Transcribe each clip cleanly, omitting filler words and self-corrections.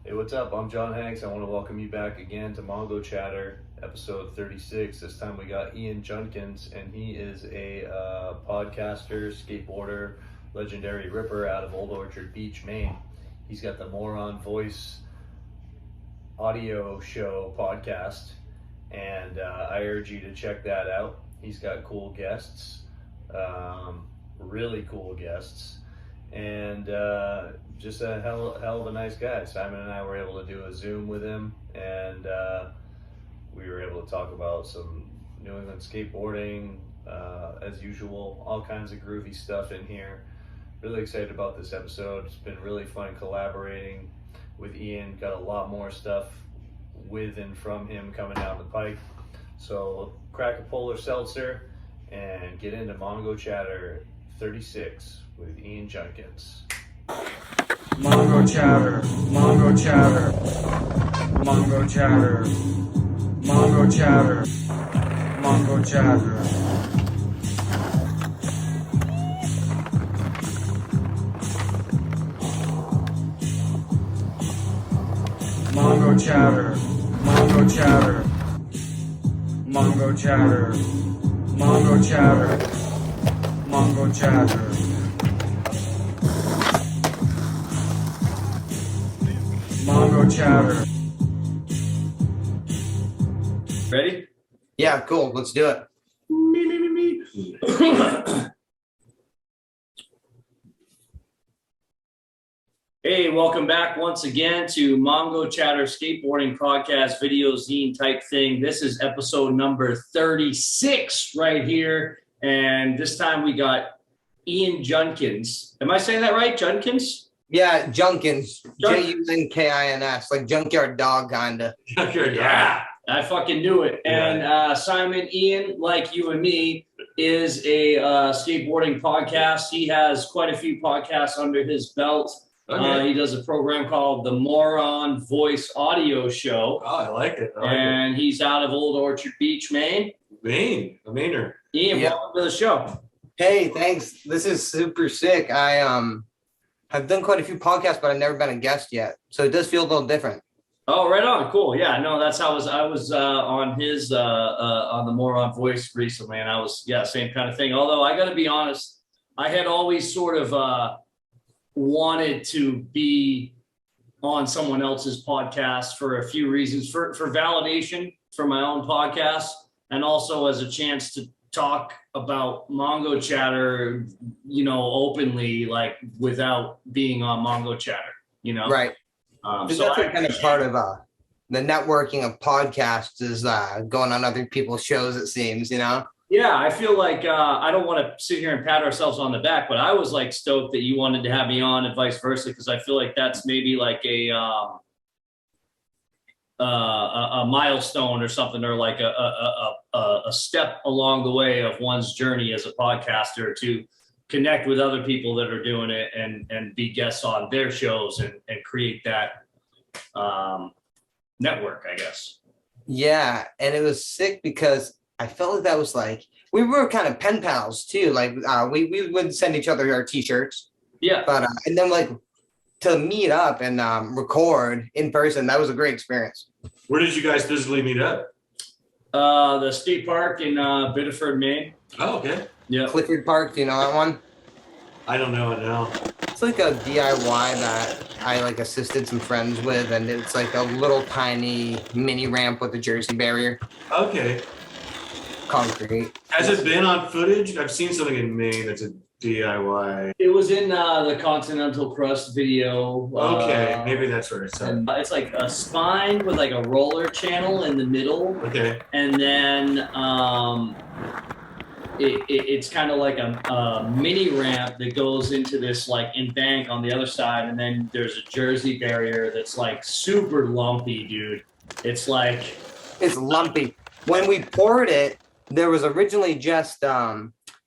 Hey, what's up? I'm John Hanks. I want to welcome you back again to Mongochatter, episode 36. This time we got Ian Junkins, and he is a podcaster, skateboarder, legendary ripper out of Old Orchard Beach, Maine. He's got the More on Voice audio show podcast, and I urge you to check that out. He's got cool guests, really cool guests, and just a hell of a nice guy. Simon and I were able to do a Zoom with him, and we were able to talk about some New England skateboarding, as usual, all kinds of groovy stuff in here. Really excited about this episode. It's been really fun collaborating with Ian. Got a lot more stuff with and from him coming down the pike. So crack a polar seltzer and get into Mongochatter 36 with Ian Junkins. Mongochatter, Mongochatter, Mongochatter, Mongochatter, Mongochatter. Mongochatter, Mongochatter, Mongochatter, Mongochatter, Mongochatter. Mongochatter. Ready? Yeah, cool. Let's do it. Me. Hey, welcome back once again to Mongochatter Skateboarding Podcast Video Zine type thing. This is episode number 36 right here. And this time we got Ian Junkins. Am I saying that right? Junkins? Yeah, Junkins. Junkins, like junkyard dog, kinda. Junkyard, yeah. I fucking knew it. Yeah. And Simon, Ian, like you and me, is a skateboarding podcast. He has quite a few podcasts under his belt. Okay. He does a program called the More on Voice Audio Show. Oh, I like it. And he's out of Old Orchard Beach, Maine. A Mainer. Ian, welcome to the show. Hey, thanks. This is super sick. I've done quite a few podcasts, but I've never been a guest yet. So it does feel a little different. Oh, right on. Cool. Yeah, no, that's how I was on his on the More on Voice recently, and I was, same kind of thing. Although I got to be honest, I had always sort of wanted to be on someone else's podcast for a few reasons, for validation for my own podcast, and also as a chance to talk about Mongochatter, openly, like without being on Mongochatter, Right. So that's kind of part of the networking of podcasts is going on other people's shows, it seems, Yeah, I feel like I don't want to sit here and pat ourselves on the back, but I was like stoked that you wanted to have me on and vice versa, because I feel like that's maybe like a milestone or something, or like a step along the way of one's journey as a podcaster, to connect with other people that are doing it and be guests on their shows and create that network, I guess. Yeah, and it was sick because I felt like that was like, we were kind of pen pals too. Like we would send each other our t-shirts. Yeah. But and then like to meet up and record in person, that was a great experience. Where did you guys physically meet up? The skate park in Biddeford, Maine. Oh, okay. Yeah. Clifford Park, do you know that one? I don't know it now. It's like a DIY that I like assisted some friends with, and it's like a little tiny mini ramp with a jersey barrier. Okay. Concrete. Has it been on footage? I've seen something in Maine that's a DIY. It was in the Continental Crust video. Okay, maybe that's where it's at. It's like a spine with like a roller channel in the middle. Okay. And then it's kind of like a mini ramp that goes into this like embank on the other side, and then there's a jersey barrier that's like super lumpy, dude. It's like, it's lumpy. When we poured it, there was originally just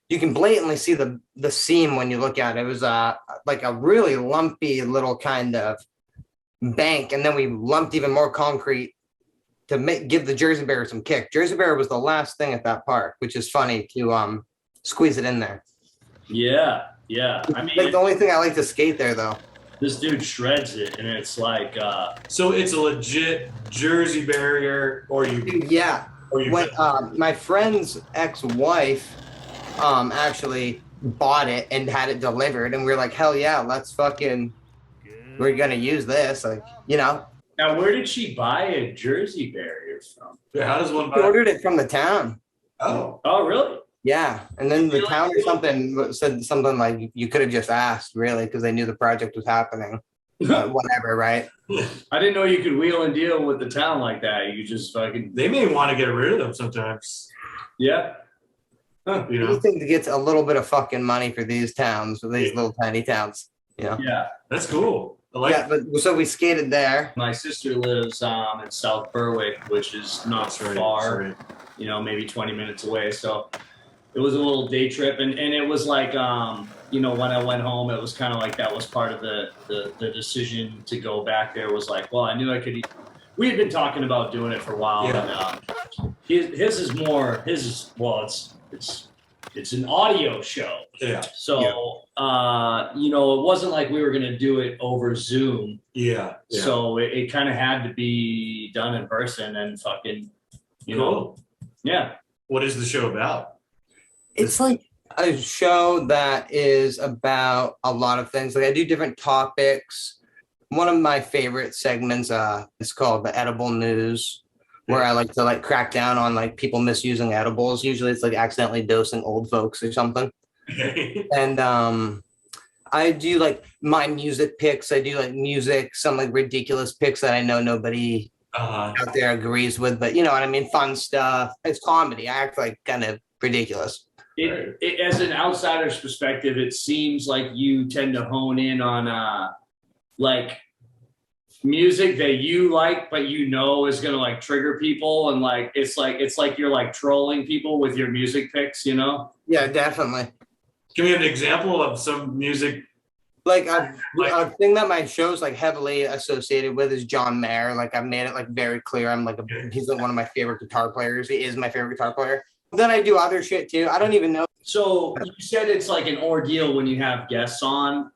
you can blatantly see the seam when you look at it. It was like a really lumpy little kind of bank, and then we lumped even more concrete to give the jersey barrier some kick. Jersey barrier was the last thing at that park, which is funny to squeeze it in there. Yeah. I mean, like the only thing I like to skate there though. This dude shreds it, and it's like, So it's a legit Jersey barrier, or you, Dude, yeah. or you. When my friend's ex-wife actually bought it and had it delivered, and we were like, hell yeah, we're gonna use this, like, you know. now where did she buy a Jersey barrier from? Yeah, how does one We buy? ordered it from the town. Oh, Oh, really? Yeah, and then the Really? town or something said something like you could have just asked, really, because they knew the project was happening. Whatever, right? I didn't know you could wheel and deal with the town like that. You could just fucking, they may want to get rid of them sometimes. yeah. Huh. You know, Anything to get a little bit of fucking money for these towns, for these little tiny towns. You know? Yeah. that's cool. I like. Yeah, but so we skated there. My sister lives in South Berwick, which is not That's right, far, that's right. you know, maybe 20 minutes away. So it was a little day trip, and it was like, you know, when I went home, it was kind of like that was part of the decision to go back there. Was like, well, I knew I could. We had been talking about doing it for a while, Yeah. and his is more well, it's an audio show. Yeah, So, you know, it wasn't like we were going to do it over Zoom. yeah. So it kind of had to be done in person and fucking, you know, Cool. yeah. What is the show about? It's like a show that is about a lot of things. Like I do different topics. One of my favorite segments is called the Edible News, where I like to like crack down on like people misusing edibles. Usually it's like accidentally dosing old folks or something. And I do like my music picks. I do like music, some like ridiculous picks that I know nobody out there agrees with, but you know what I mean? Fun stuff. It's comedy. I act like kind of ridiculous. As an outsider's perspective, it seems like you tend to hone in on like music that you like, but you know is gonna like trigger people, and like it's like you're like trolling people with your music picks, you know? Yeah, definitely. Give me an example of some music. Like a thing that my show's like heavily associated with is John Mayer. Like I've made it like very clear. I'm like he's like one of my favorite guitar players. He is my favorite guitar player. Then I do other shit too. I don't even know. So you said it's like an ordeal when you have guests on.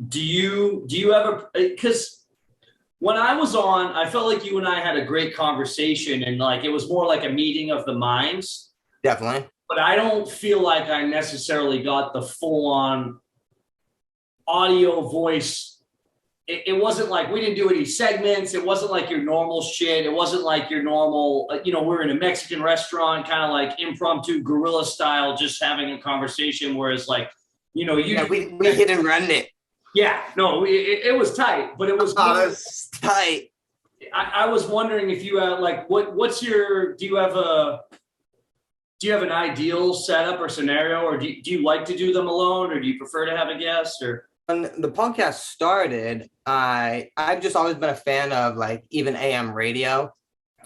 Do you ever, because when I was on, I felt like you and I had a great conversation, and like it was more like a meeting of the minds. Definitely. But I don't feel like I necessarily got the full on audio voice. It wasn't like we didn't do any segments. It wasn't like your normal shit. It wasn't like your normal, you know, we're in a Mexican restaurant, kind of like impromptu guerrilla style, just having a conversation. Whereas like, you know, we hit and run it. Yeah, no, it was tight, but it was. Oh, that's tight. I was wondering if you had like, what's your, do you have an ideal setup or scenario, or do you like to do them alone, or do you prefer to have a guest, or? When the podcast started, I've just always been a fan of like even AM radio.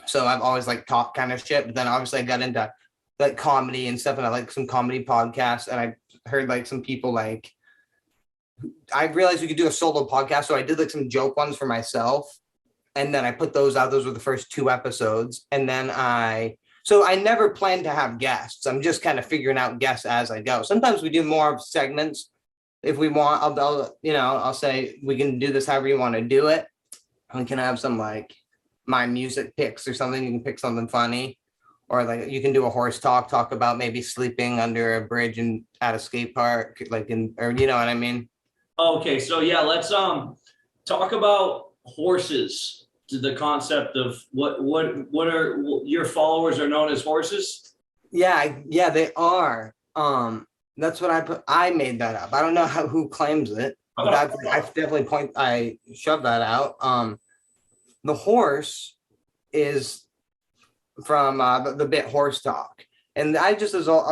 So I've always like talked kind of shit, but then obviously I got into like comedy and stuff, and I like some comedy podcasts, and I heard like some people like, I realized we could do a solo podcast. So I did like some joke ones for myself, and then I put those out. Those were the first 2 episodes. And then so I never planned to have guests. I'm just kind of figuring out guests as I go. Sometimes we do more segments. If we want, I'll say we can do this however you want to do it. We can have some like my music picks or something. You can pick something funny, or like you can do a horse talk about maybe sleeping under a bridge and at a skate park, like or you know what I mean? Okay, so yeah, let's talk about horses. To the concept of what are your followers are known as horses? Yeah, they are. That's what I made that up. I don't know who claims it, but I shoved that out. The horse is from the bit horse talk. And I've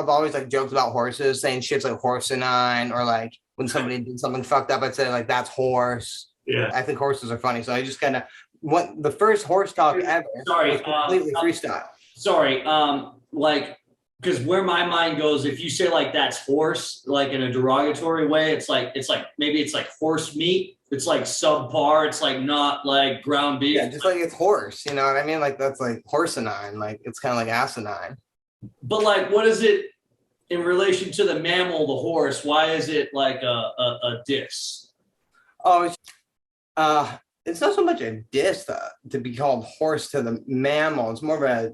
always like joked about horses, saying shit's like horse-inine, or like when somebody did something fucked up, I'd say like that's horse. Yeah. I think horses are funny. So I just kind of the first horse talk ever was completely freestyle. Sorry, like, because where my mind goes, if you say like that's horse, like in a derogatory way, it's like maybe it's like horse meat. It's like subpar. It's like not like ground beef. Yeah, just like it's horse. You know what I mean? Like that's like horse-inine. Like it's kind of like asinine. But like, what is it in relation to the mammal, the horse? Why is it like a diss? Oh, it's not so much a diss to be called horse to the mammal. It's more of a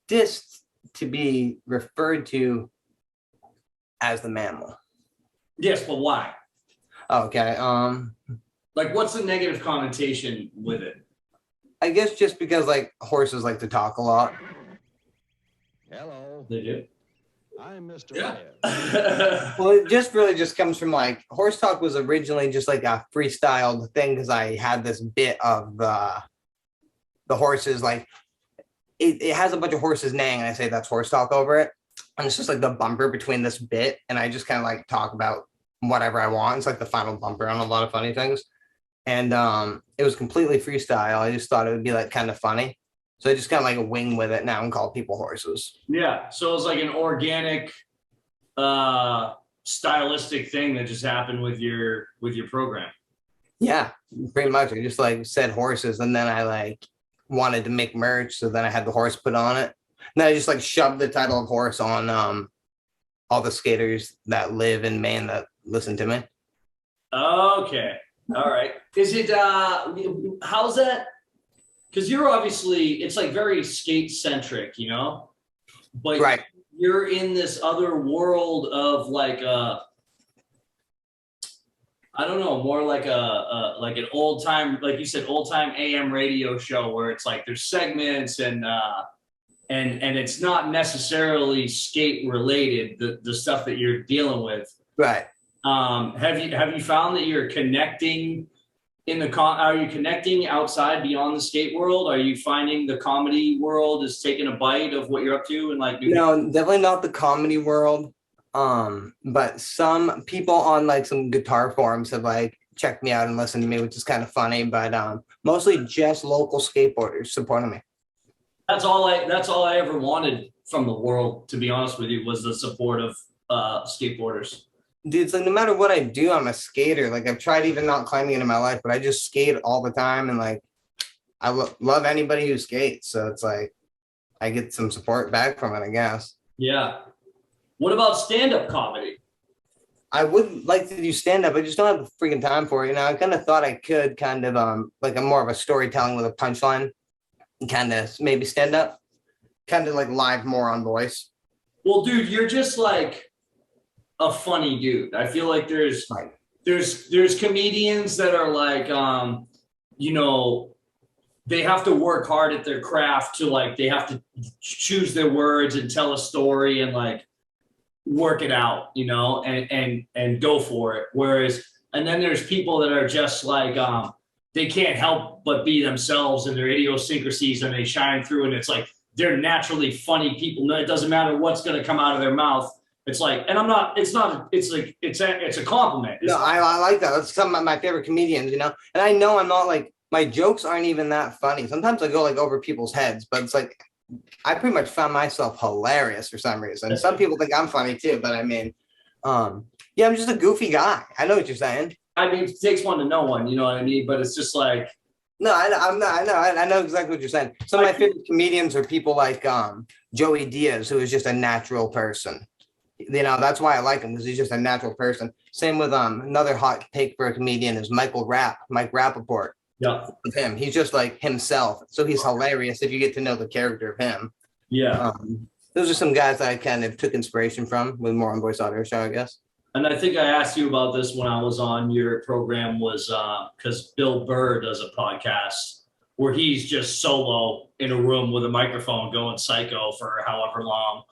diss to be referred to as the mammal. Yes, but why? Okay. Like, what's the negative connotation with it? I guess just because like horses like to talk a lot. Hello, They do. I'm Mr. Yeah. Ed. Well, it just really just comes from like horse talk was originally just like a freestyled thing because I had this bit of the horses like it has a bunch of horses neighing and I say that's horse talk over it. And it's just like the bumper between this bit and I just kind of like talk about whatever I want. It's like the final bumper on a lot of funny things. And it was completely freestyle. I just thought it would be like kind of funny. So I just kind of like a wing with it now and call people horses. Yeah. So it's like an organic, stylistic thing that just happened with your program. Yeah, pretty much. I just like said horses and then I like wanted to make merch. So then I had the horse put on it. And then I just like shoved the title of horse on all the skaters that live in Maine that listen to me. Okay. All right. Is it how's that? Because you're obviously it's like very skate centric, you know, but Right. you're in this other world of like I don't know, more like like an old time, like you said, old time AM radio show where it's like there's segments and it's not necessarily skate related, the stuff that you're dealing with. Right. Have you found that you're connecting are you connecting outside beyond the skate world? Are you finding the comedy world is taking a bite of what you're up to and like No, definitely not the comedy world. But some people on like some guitar forums have like checked me out and listened to me, which is kind of funny. But mostly just local skateboarders supporting me. that's all I ever wanted from the world, to be honest with you, was the support of skateboarders. Dude, it's like no matter what I do, I'm a skater. Like I've tried even not climbing into my life, but I just skate all the time. And like I love anybody who skates. So it's like I get some support back from it, I guess. Yeah. What about stand-up comedy? I would like to do stand-up. I just don't have the freaking time for it. You know, I kind of thought I could kind of like I'm more of a storytelling with a punchline, kind of maybe stand up, kind of like live more on voice. Well, dude, you're just like a funny dude. I feel like there's Right. there's comedians that are like you know, they have to work hard at their craft to like they have to choose their words and tell a story and like work it out, you know, and go for it. Whereas and then there's people that are just like they can't help but be themselves and their idiosyncrasies and they shine through and it's like they're naturally funny people. It doesn't matter what's going to come out of their mouth. It's like, and it's like, it's a compliment. No, I like that. That's some of my favorite comedians, you know, and I know I'm not like my jokes aren't even that funny. Sometimes I go like over people's heads, but it's like I pretty much found myself hilarious for some reason. Some people think I'm funny too, but I mean, yeah, I'm just a goofy guy. I know what you're saying. I mean, it takes one to know one, you know what I mean? But it's just like, No, I know exactly what you're saying. Some of my favorite comedians are people like Joey Diaz, who is just a natural person. You know, that's why I like him because he's just a natural person. Same with another hot take for a comedian is Mike Rappaport. yeah, With him, he's just like himself, so he's hilarious if you get to know the character of him. yeah. Those are some guys that I kind of took inspiration from with More on Voice Audio Show, I guess. And I think I asked you about this when I was on your program was because Bill Burr does a podcast where he's just solo in a room with a microphone going psycho for however long.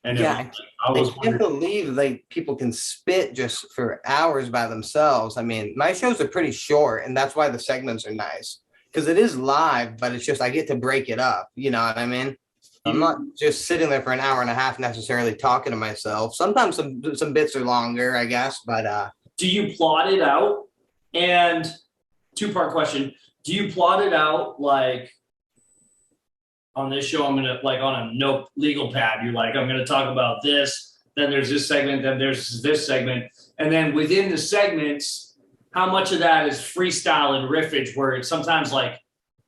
And Yeah, I can't believe like people can spit just for hours by themselves. I mean, my shows are pretty short, and that's why the segments are nice because it is live, but it's just I get to break it up. You know what I mean? I'm not just sitting there for an hour and a half necessarily talking to myself. Sometimes some bits are longer, I guess, but do you plot it out? And two-part question: do you plot it out like? On this show, I'm going to like on a note legal pad. You're like, I'm going to talk about this. Then there's this segment. Then there's this segment. And then within the segments, how much of that is freestyle and riffage where it's sometimes like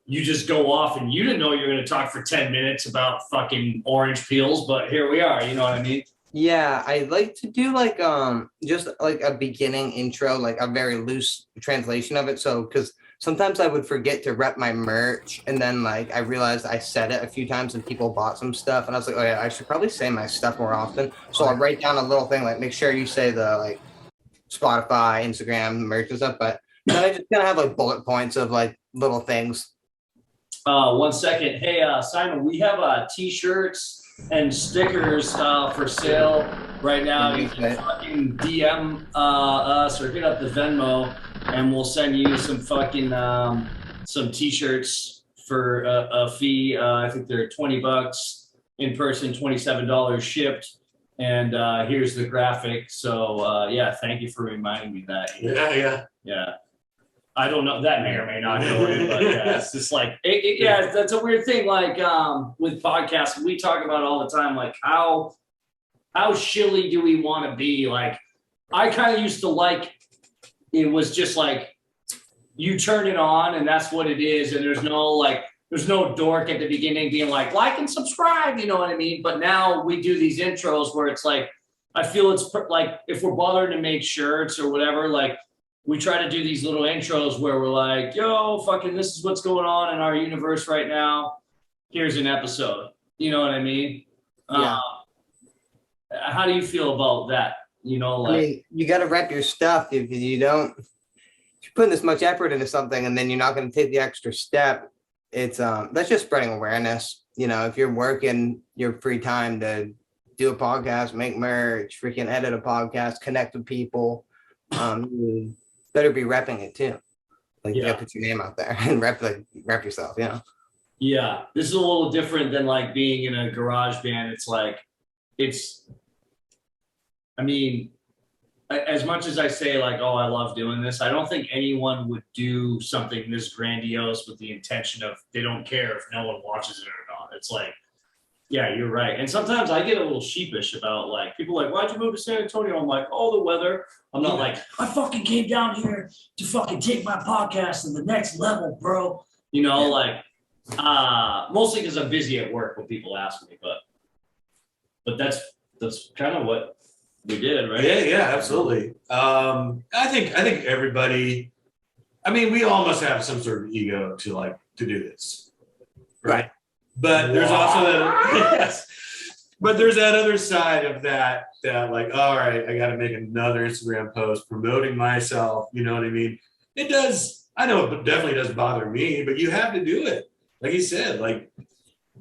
you just go off and you didn't know you're going to talk for 10 minutes about fucking orange peels, but here we are. You know what I mean? Yeah, I like to do like just like a beginning intro, like a very loose translation of it. So because sometimes I would forget to rep my merch, and then like I realized I said it a few times and people bought some stuff, and I was like, oh yeah, I should probably say my stuff more often. So I'll write down a little thing like make sure you say the like Spotify, Instagram, merch and stuff. But then I just kind of have like bullet points of like little things. 1 second. Hey, Simon, we have t-shirts and stickers for sale right now. You can fucking DM us or hit up the Venmo, and we'll send you some fucking some t-shirts for a fee. I think they're $20 in person, $27 shipped. And here's the graphic. So yeah, thank you for reminding me that. Yeah. I don't know. That may or may not go in, but yeah, it's just like, yeah, that's a weird thing. Like with podcasts, we talk about it all the time. Like how shilly do we want to be? Like I kind of used to like, it was just like you turn it on and that's what it is. And there's no dork at the beginning being like and subscribe, you know what I mean? But now we do these intros where it's like, I feel it's like if we're bothering to make shirts or whatever, like we try to do these little intros where we're like, yo, fucking, this is what's going on in our universe right now. Here's an episode. You know what I mean? Yeah. How do you feel about that? You know, like, I mean, you got to rep your stuff. If you don't, if you're putting this much effort into something and then you're not going to take the extra step, it's that's just spreading awareness. You know, if you're working your free time to do a podcast, make merch, freaking edit a podcast, connect with people, you better be repping it too. Like you gotta put your name out there and rep yourself, you know. Yeah, this is a little different than like being in a garage band. It's like I mean, as much as I say like, oh, I love doing this, I don't think anyone would do something this grandiose with the intention of they don't care if no one watches it or not. It's like, yeah, you're right. And sometimes I get a little sheepish about like people like, why'd you move to San Antonio? I'm like, oh, the weather. I'm not like, I fucking came down here to fucking take my podcast to the next level, bro. You know, like mostly because I'm busy at work when people ask me, but that's kind of what we did, right? Yeah, absolutely. I think everybody, I mean, we all must have some sort of ego to do this. Right. But there's also that, but there's that other side of that like, all right, I got to make another Instagram post promoting myself. You know what I mean? It does. I know it definitely does bother me, but you have to do it. Like he said, like,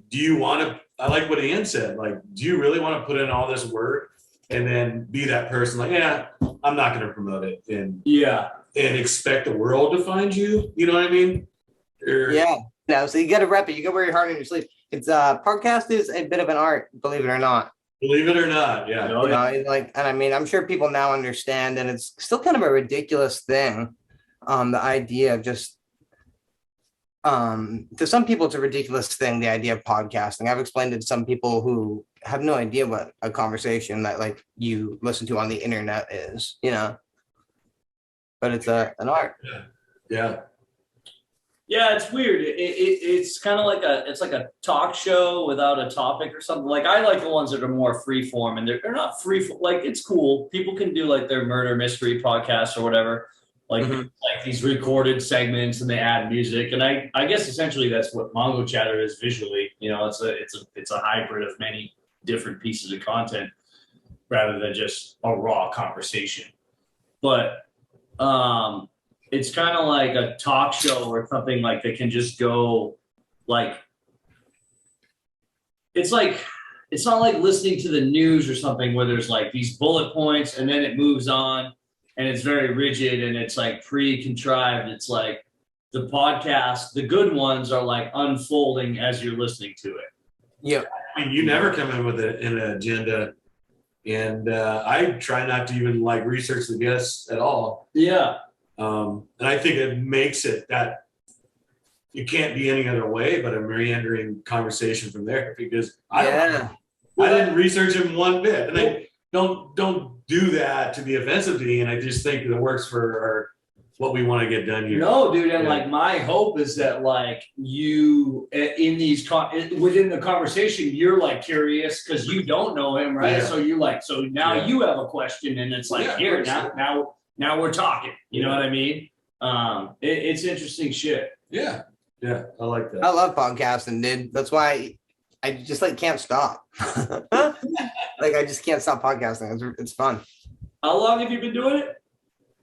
do you want to, I like what Ian said, like, do you really want to put in all this work and then be that person like, yeah, I'm not going to promote it and expect the world to find you. You know what I mean? No, so you got to rep it. You got to wear your heart on your sleeve. It's podcast is a bit of an art, believe it or not. Believe it or not, yeah. You know, it's like, and I mean, I'm sure people now understand, and it's still kind of a ridiculous thing. The idea of just, to some people, it's a ridiculous thing. The idea of podcasting. I've explained it to some people who have no idea what a conversation that like you listen to on the internet is. You know, but it's an art. Yeah. Yeah, it's weird. It's kind of like a talk show without a topic or something. Like I like the ones that are more free form, and they're not free. Like it's cool. People can do like their murder mystery podcasts or whatever, like these recorded segments, and they add music. And I guess essentially that's what Mongochatter is visually. You know, it's a hybrid of many different pieces of content rather than just a raw conversation. But it's kind of like a talk show or something like that can just go like, it's not like listening to the news or something where there's like these bullet points and then it moves on and it's very rigid and it's like pre-contrived. It's like the podcast, the good ones are like unfolding as you're listening to it. Yeah. I mean, you never come in with an agenda. And I try not to even like research the guests at all. Yeah. And I think it makes it that you can't be any other way but a meandering conversation from there because I didn't research him one bit. And I don't do that to be offensive to me. And I just think that it works for what we want to get done here. No, dude, and Yeah. like my hope is that like you in these within the conversation, you're like curious because you don't know him, right? Yeah. So you're like, so now Yeah. you have a question, and it's like, Yeah, here of course. now we're talking. You know Yeah. what I mean? It's interesting shit. Yeah, yeah, I like that. I love podcasting, dude. That's why I just like can't stop. Like I just can't stop podcasting. It's fun. How long have you been doing it?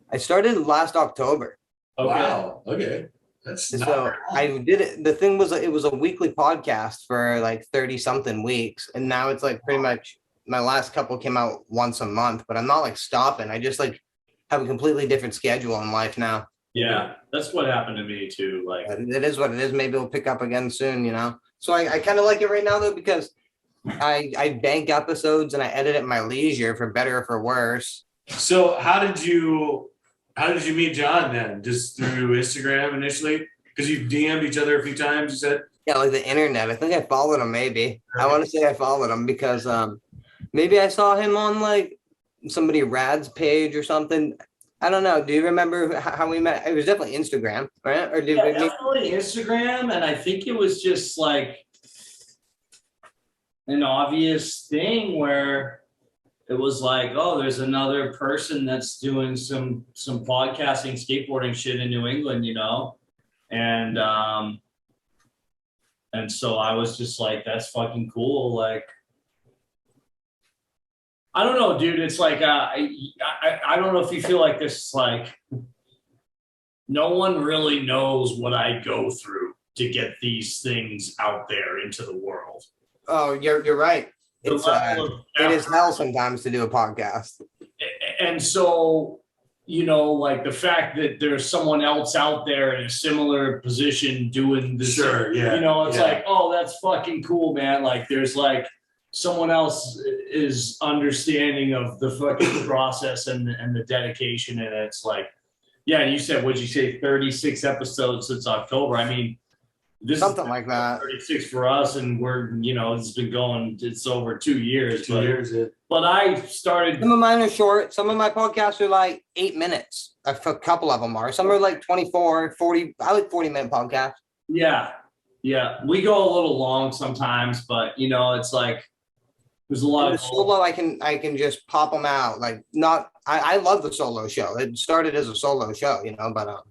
I started last October. Okay. Wow. Okay. That's not So very long. I did it. The thing was, it was a weekly podcast for like 30 something weeks. And now it's like pretty much my last couple came out once a month, but I'm not like stopping. I just like have a completely different schedule in life now. Yeah, that's what happened to me too. Like, It is what it is. Maybe we'll pick up again soon, you know? So I kind of like it right now though, because I bank episodes and I edit at my leisure for better or for worse. So how did you meet John then? Just through Instagram initially? Because you DM'd each other a few times, you said? Yeah, like the internet. I think I followed him maybe. I want to say I followed him because maybe I saw him on like somebody Rad's page or something. I don't know. Do you remember how we met? It was definitely Instagram, right? Or did yeah, we meet? definitely Instagram, and I think it was just like an obvious thing where it was like, oh, there's another person that's doing some podcasting, skateboarding shit in New England, you know, and so I was just like, that's fucking cool, like. I don't know, dude. It's like I don't know if you feel like this. Like, no one really knows what I go through to get these things out there into the world. Oh, you're right. It's it is hell sometimes to do a podcast. And so, you know, like the fact that there's someone else out there in a similar position doing this, Sure, yeah, you know, it's yeah. like, oh, that's fucking cool, man. Like, there's like. Someone else is understanding of the fucking process and the dedication, and it's like, yeah. You said, what'd you say, 36 episodes since October? I mean, this Something is like that. 36 for us, and we're, you know, it's been going. It's over 2 years. 2 years. But I started. Some of mine are short. Some of my podcasts are like 8 minutes. A couple of them are. Some are like 24, 40. I like 40-minute podcasts. Yeah, we go a little long sometimes, but you know, it's like. There's a lot And of the solo, I can just pop them out. Like I love the solo show. It started as a solo show, you know, but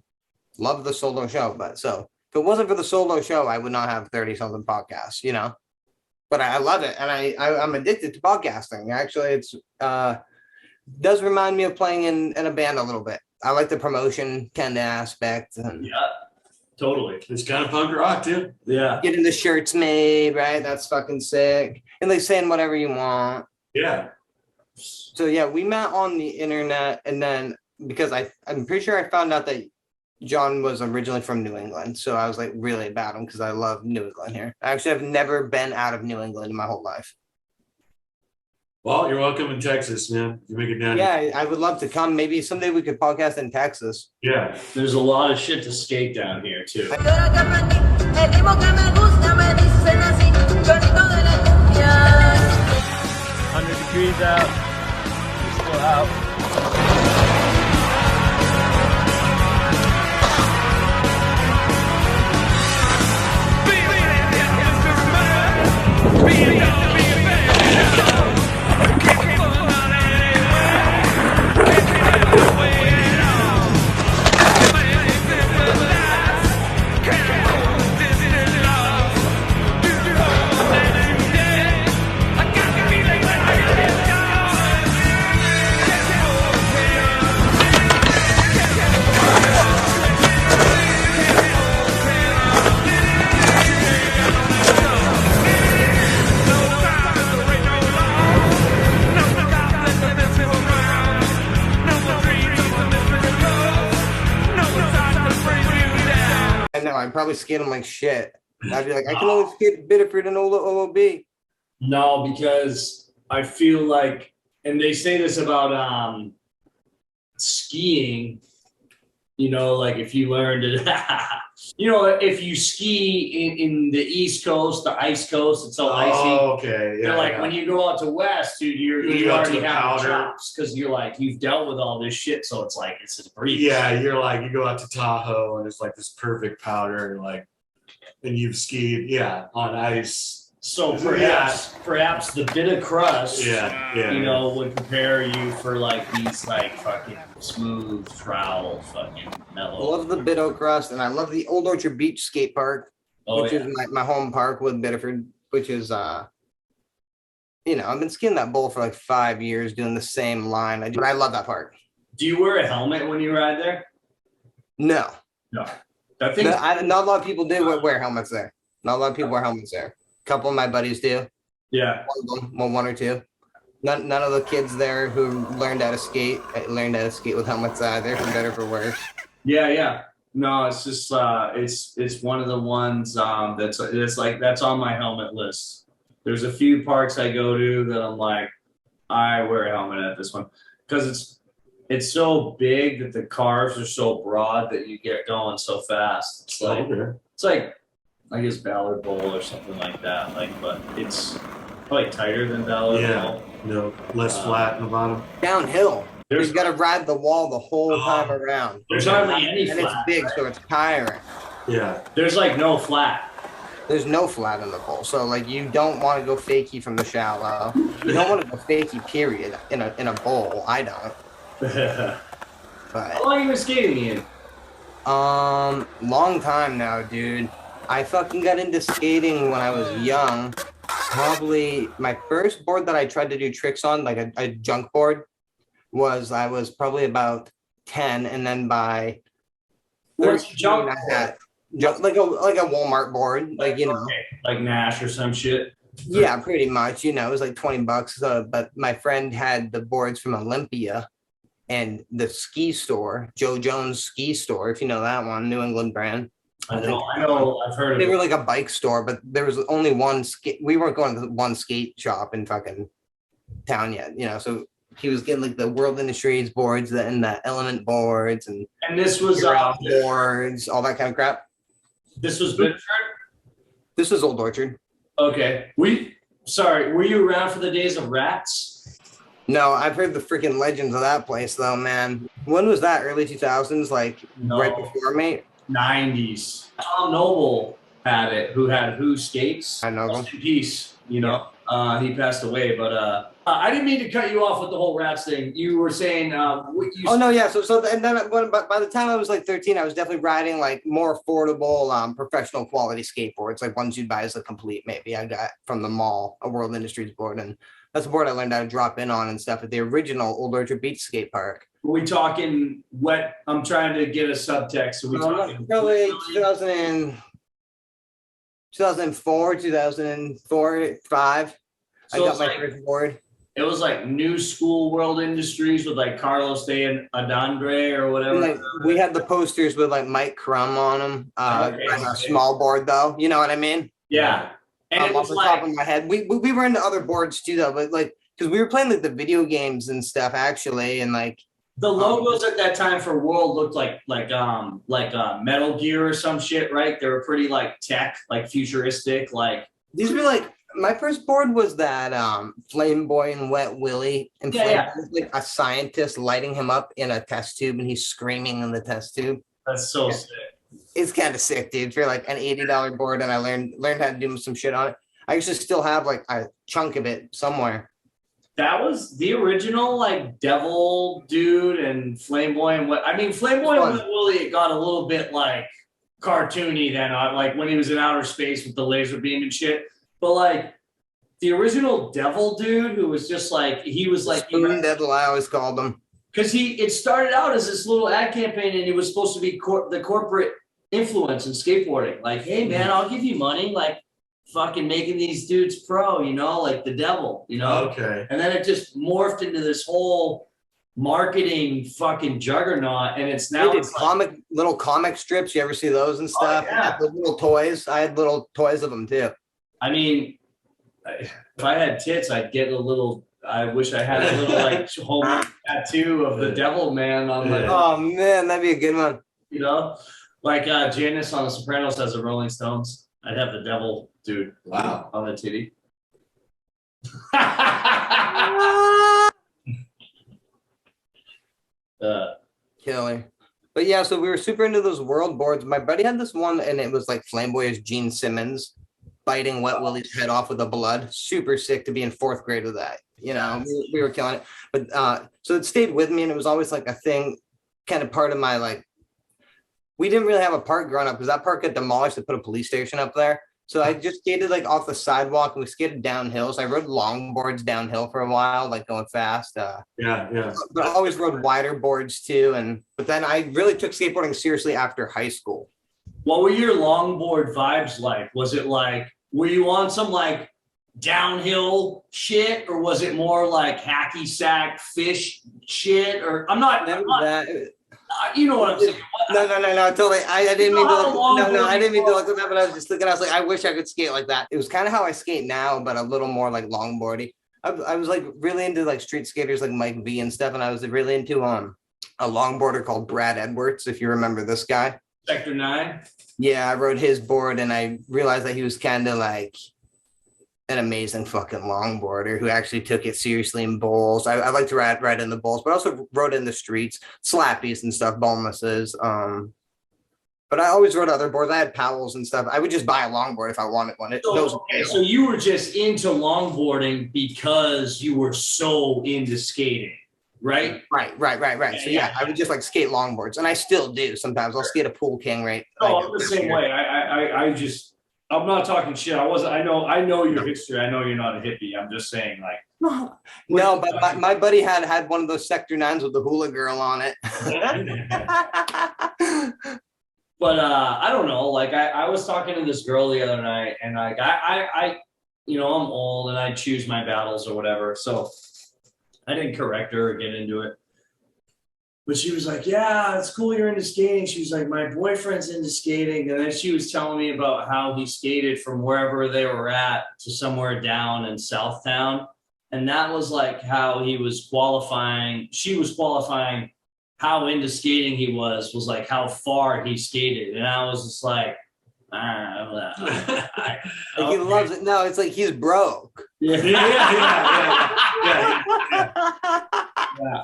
love the solo show. But so if it wasn't for the solo show, I would not have 30 something podcasts, you know. But I love it, and I'm addicted to podcasting. Actually, it's does remind me of playing in a band a little bit. I like the promotion kind of aspect and yeah, totally. It's kind of punk rock too. Yeah. getting the shirts made, right? That's fucking sick. And like saying whatever you want. Yeah. So yeah, we met on the internet, and then because I'm pretty sure I found out that John was originally from New England, so I was like really about him because I love New England here. I actually have never been out of New England in my whole life. Well, you're welcome in Texas, man. You make it down. Yeah, I would love to come. Maybe someday we could podcast in Texas. Yeah. There's a lot of shit to skate down here too. Yo lo que aprendí, el ritmo que me gusta me dicen así, chorrito de la cumbia. 100 degrees out. We're still out. I know I'd probably skate him like shit. I'd be like, I can only skate Biddeford and Ola OOB. No, because I feel like, and they say this about skiing, you know, like if you learn to You know, if you ski in the East Coast, the ice coast, it's so icy. Oh, okay. Yeah. They're like yeah. when you go out to West, dude, you go out to already the have powder. the chops because you're like you've dealt with all this shit, so it's like it's a breeze. Yeah, you're like you go out to Tahoe and it's like this perfect powder, and like, and you've skied, on ice. So perhaps the bit of crust, Yeah. you know, would prepare you for like these like fucking smooth travel, fucking I mellow. love the Bit of Crust, and I love the Old Orchard Beach skate park, which is my home park with Biddeford, which is you know, I've been skiing that bowl for like 5 years, doing the same line. I love that park. Do you wear a helmet when you ride there? No, I think not a lot of people do wear helmets there. Not a lot of people wear helmets there. A couple of my buddies do. yeah. One or two. None of the kids there who learned how to skate with helmets either, for better or for worse. Yeah. No, it's just it's one of the ones that's on my helmet list. There's a few parks I go to that I'm like, I wear a helmet at this one because it's so big that the carves are so broad that you get going so fast. It's like I guess Ballard Bowl or something like that. Like, but it's probably tighter than Ballard Bowl. No, less flat in the bottom. Downhill. You've got to ride the wall the whole time around. There's hardly any and flat. it's big, so it's tiring. Yeah. There's like no flat. There's no flat in the bowl, so like you don't want to go fakie from the shallow. You don't want to go fakie, period, in a bowl. I don't. How But long you been skating, Ian? long time now, dude. I fucking got into skating when I was young. Probably my first board that I tried to do tricks on, like a junk board, I was probably about 10, and then by What's a 13, junk I had like a Walmart board, like, you know. Like Nash or some shit. Yeah, pretty much. You know, it was like $20. But my friend had the boards from Olympia and the ski store, Joe Jones Ski Store, if you know that one, New England brand. I know. I've heard of They it. were like a bike store, but there was only one skate. We weren't going to one skate shop in fucking town yet, you know. So he was getting like the World Industries boards and the Element boards and this was boards, all that kind of crap. This was Biddeford? This was Old Orchard. Okay. Were you around for the days of Rats? No, I've heard the freaking legends of that place though, man. When was that? Early 2000s, like right before me? 90s. Tom Noble had it, who had Who Skates. I know him. Rest in peace, you know. He passed away, but I didn't mean to cut you off with the whole Rats thing. You were saying Oh no, yeah. So and then by the time I was like 13, I was definitely riding like more affordable, professional quality skateboards, like ones you'd buy as a complete. Maybe I got from the mall, a World Industries board, and that's a board I learned how to drop in on and stuff at the original Old Orchard Beach skate park. Are we talking wet? I'm trying to get a subtext. Are we talking Probably 2004, 5. So I got it's my like- first board. It was like New School World Industries with like Carlos de Adandre or whatever. Like, we had the posters with like Mike Crum on them. Okay. On a small board though, you know what I mean? Yeah. And it Off was the like, top of my head, we were into other boards too though, but like because we were playing like the video games and stuff actually, and like the logos at that time for World looked like Metal Gear or some shit, right? They were pretty like tech, like futuristic, like these were like my first board was that Flame Boy and Wet Willie, and Yeah, Flame Boy's like a scientist lighting him up in a test tube, and he's screaming in the test tube. that's so sick. It's kind of sick, dude. For like an $80 board, and I learned how to do some shit on it. I actually still have like a chunk of it somewhere. That was the original like Devil Dude and Flame Boy and what I mean Flame Boy and Wet Willie, it got a little bit like cartoony then, like when he was in outer space with the laser beam and shit. But like the original Devil Dude, who was just like he was like Spoon Devil, I always called him. because it started out as this little ad campaign and it was supposed to be the corporate influence in skateboarding. Like, hey man, I'll give you money, like fucking making these dudes pro, you know, like the devil, you know. Okay. And then it just morphed into this whole marketing fucking juggernaut, and it's now They did little comic strips. You ever see those and stuff? yeah. The little toys. I had little toys of them too. I mean, if I had tits, I'd get a little. I wish I had a little like home tattoo of the devil man on my, Oh man, that'd be a good one. you know, Like Janice on The Sopranos has the Rolling Stones. I'd have the devil dude Wow. on the titty. Killer. But yeah, so we were super into those world boards. My buddy had this one, and it was like flamboyant Gene Simmons biting Wet Willie's head off with the blood. Super sick to be in fourth grade with that. You know, we were killing it. But so it stayed with me, and it was always like a thing, kind of part of my like. We didn't really have a park growing up because that park got demolished to put a police station up there. So I just skated like off the sidewalk, and we skated downhill. So I rode longboards downhill for a while, like going fast. Yeah. But I always rode wider boards too. But then I really took skateboarding seriously after high school. What were your longboard vibes like? Was it like, were you on some like downhill shit, or was it more like hacky sack fish shit? Or I'm not you know what I'm saying? No, totally. I didn't mean to I didn't mean to look at that, but I was just looking, I was like, I wish I could skate like that. It was kind of how I skate now, but a little more like longboardy. I was like really into like street skaters like Mike V and stuff, and I was really into a longboarder called Brad Edwards, if you remember this guy. Sector 9? Yeah, I rode his board, and I realized that he was kind of like an amazing fucking longboarder who actually took it seriously in bowls. I like to ride in the bowls, but also rode in the streets, slappies and stuff, bonuses. But I always rode other boards. I had Powell's and stuff. I would just buy a longboard if I wanted one. So you were just into longboarding because you were so into skating, right? Right. So yeah, I would just like skate longboards, and I still do sometimes. I'll skate a pool king, right? No, I'm the same way. I'm not talking shit. I know your history. I know you're not a hippie. I'm just saying, like. No, but my buddy had one of those Sector 9s with the hula girl on it. But I don't know. Like I was talking to this girl the other night, and like I I'm old and I choose my battles or whatever. So I didn't correct her or get into it. But she was like, yeah, it's cool you're into skating. She was like, my boyfriend's into skating. And then she was telling me about how he skated from wherever they were at to somewhere down in Southtown. And that was like how he was qualifying. She was qualifying how into skating he was like how far he skated. And I was just like, like he loves it. No, it's like he's broke. Yeah.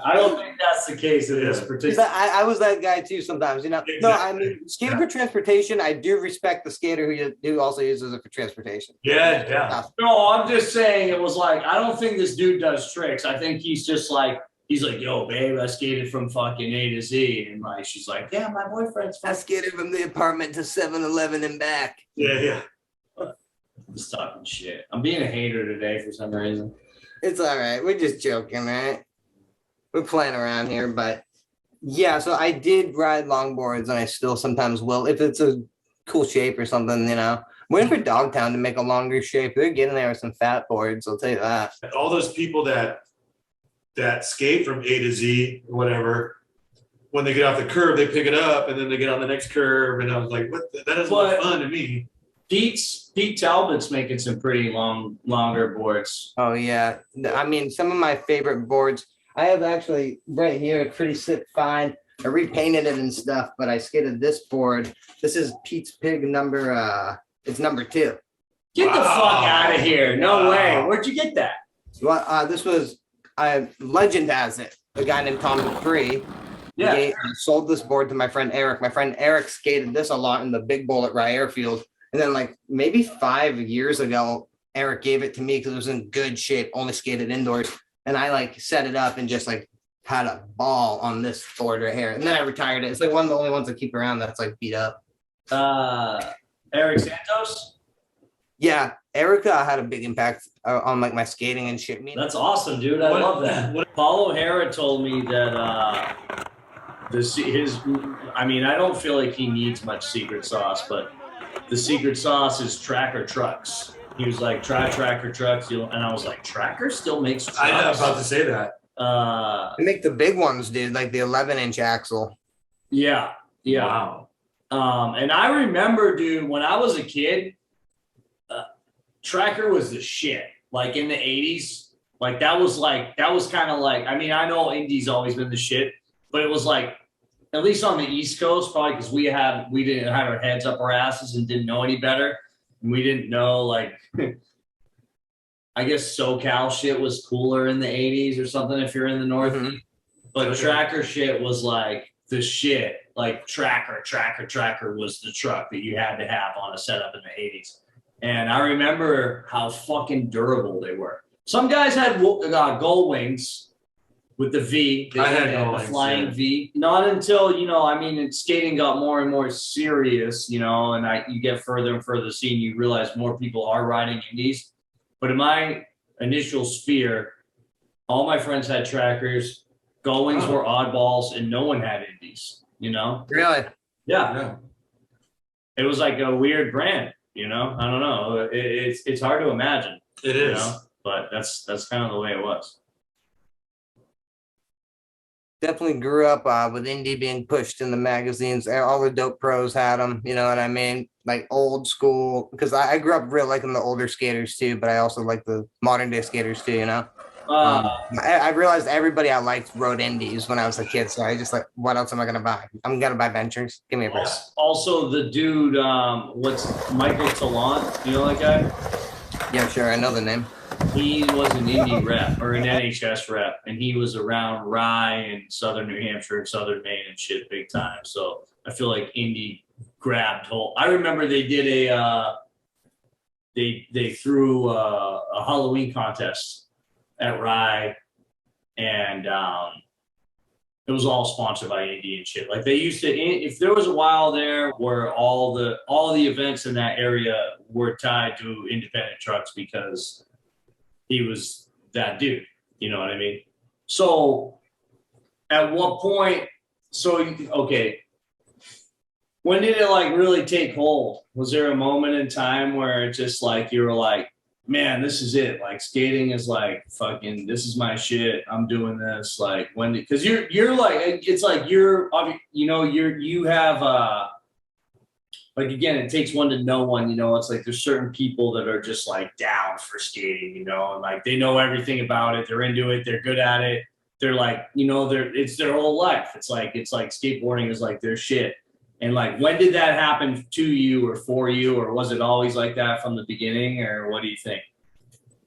I don't think that's the case in this particular. I was that guy too sometimes, you know. Exactly. No, I mean, skating for transportation, I do respect the skater who also uses it for transportation. Yeah. No, I'm just saying it was like, I don't think this dude does tricks. I think he's just like, he's like, yo, babe, I skated from fucking A to Z. And like, she's like, yeah, my boyfriend's I skated from the apartment to 7-Eleven and back. Yeah. I'm just talking shit. I'm being a hater today for some reason. It's all right. We're just joking, right? We're playing around here, but yeah, so I did ride longboards, and I still sometimes will if it's a cool shape or something, you know. I'm waiting for Dogtown to make a longer shape. They're getting there with some fat boards, I'll tell you that. All those people that skate from A to Z, whatever, when they get off the curb, they pick it up, and then they get on the next curve, and I was like, what? That doesn't look fun to me. Pete Talbot's making some pretty longer boards. Oh, yeah. I mean, some of my favorite boards, I have actually right here, pretty sick fine. I repainted it and stuff, but I skated this board. This is Pete's Pig number, it's number 2. Get the fuck out of here. No way. Where'd you get that? Well, this was, Legend has it. A guy named Tom Dupree. Yeah. He sold this board to my friend Eric. My friend Eric skated this a lot in the Big Bull at Rye Airfield. And then like maybe 5 years ago, Eric gave it to me because it was in good shape, only skated indoors. And I like set it up and just like had a ball on this board right here. And then I retired it. It's like one of the only ones I keep around that's like beat up. Eric Santos? Yeah, Erica had a big impact on like my skating and shit. That's awesome, dude. I love that. Paul O'Hara told me that I mean, I don't feel like he needs much secret sauce, but the secret sauce is Tracker trucks. He was like, try Tracker trucks. And I was like, Tracker still makes trucks? I was about to say that. They make the big ones, dude, like the 11-inch axle. Yeah. Wow. And I remember, dude, when I was a kid, Tracker was the shit. Like in the 80s, that was kind of like, I mean, I know Indy's always been the shit, but it was like at least on the East Coast, probably because we didn't have our heads up our asses and didn't know any better. And we didn't know, like, I guess SoCal shit was cooler in the 80s or something if you're in the Northeast. Mhm. But tracker shit was like the shit. Like tracker was the truck that you had to have on a setup in the 80s. And I remember how fucking durable they were. Some guys had gold wings with the V. I had the gold wings, flying yeah. V. Not until, skating got more and more serious, and you get further and further seeing, you realize more people are riding indies. But in my initial sphere, all my friends had trackers. Gold wings were oddballs, and no one had indies. Really? Yeah. It was like a weird brand. I don't know. It's hard to imagine. It is. But that's kind of the way it was. Definitely grew up with indie being pushed in the magazines. All the dope pros had them. You know what I mean? Like old school. Because I grew up real liking the older skaters too, but I also like the modern day skaters too. I realized everybody I liked rode indies when I was a kid. So I just like, what else am I gonna buy? I'm gonna buy Ventures. Give me a break. Also, the dude, what's Michael Tallant? You know that guy? Yeah, sure. I know the name. He was an indie rep or an NHS rep, and he was around Rye and Southern New Hampshire and Southern Maine and shit big time. So I feel like indie grabbed hold. I remember they did they threw a Halloween contest at Rye, and it was all sponsored by Indy and shit. Like they used to, if there was a while there where all the events in that area were tied to independent trucks because he was that dude. You know what I mean? So at what point? Okay. When did it like really take hold? Was there a moment in time where it just like you were like, man, this is it. Like skating is like fucking, this is my shit. I'm doing this. Like when, because you're like, it's like you have like again, it takes one to know one. It's like there's certain people that are just like down for skating, and like they know everything about it. They're into it. They're good at it. They're like, it's their whole life. It's like skateboarding is like their shit. And like, when did that happen to you or for you, or was it always like that from the beginning, or what do you think?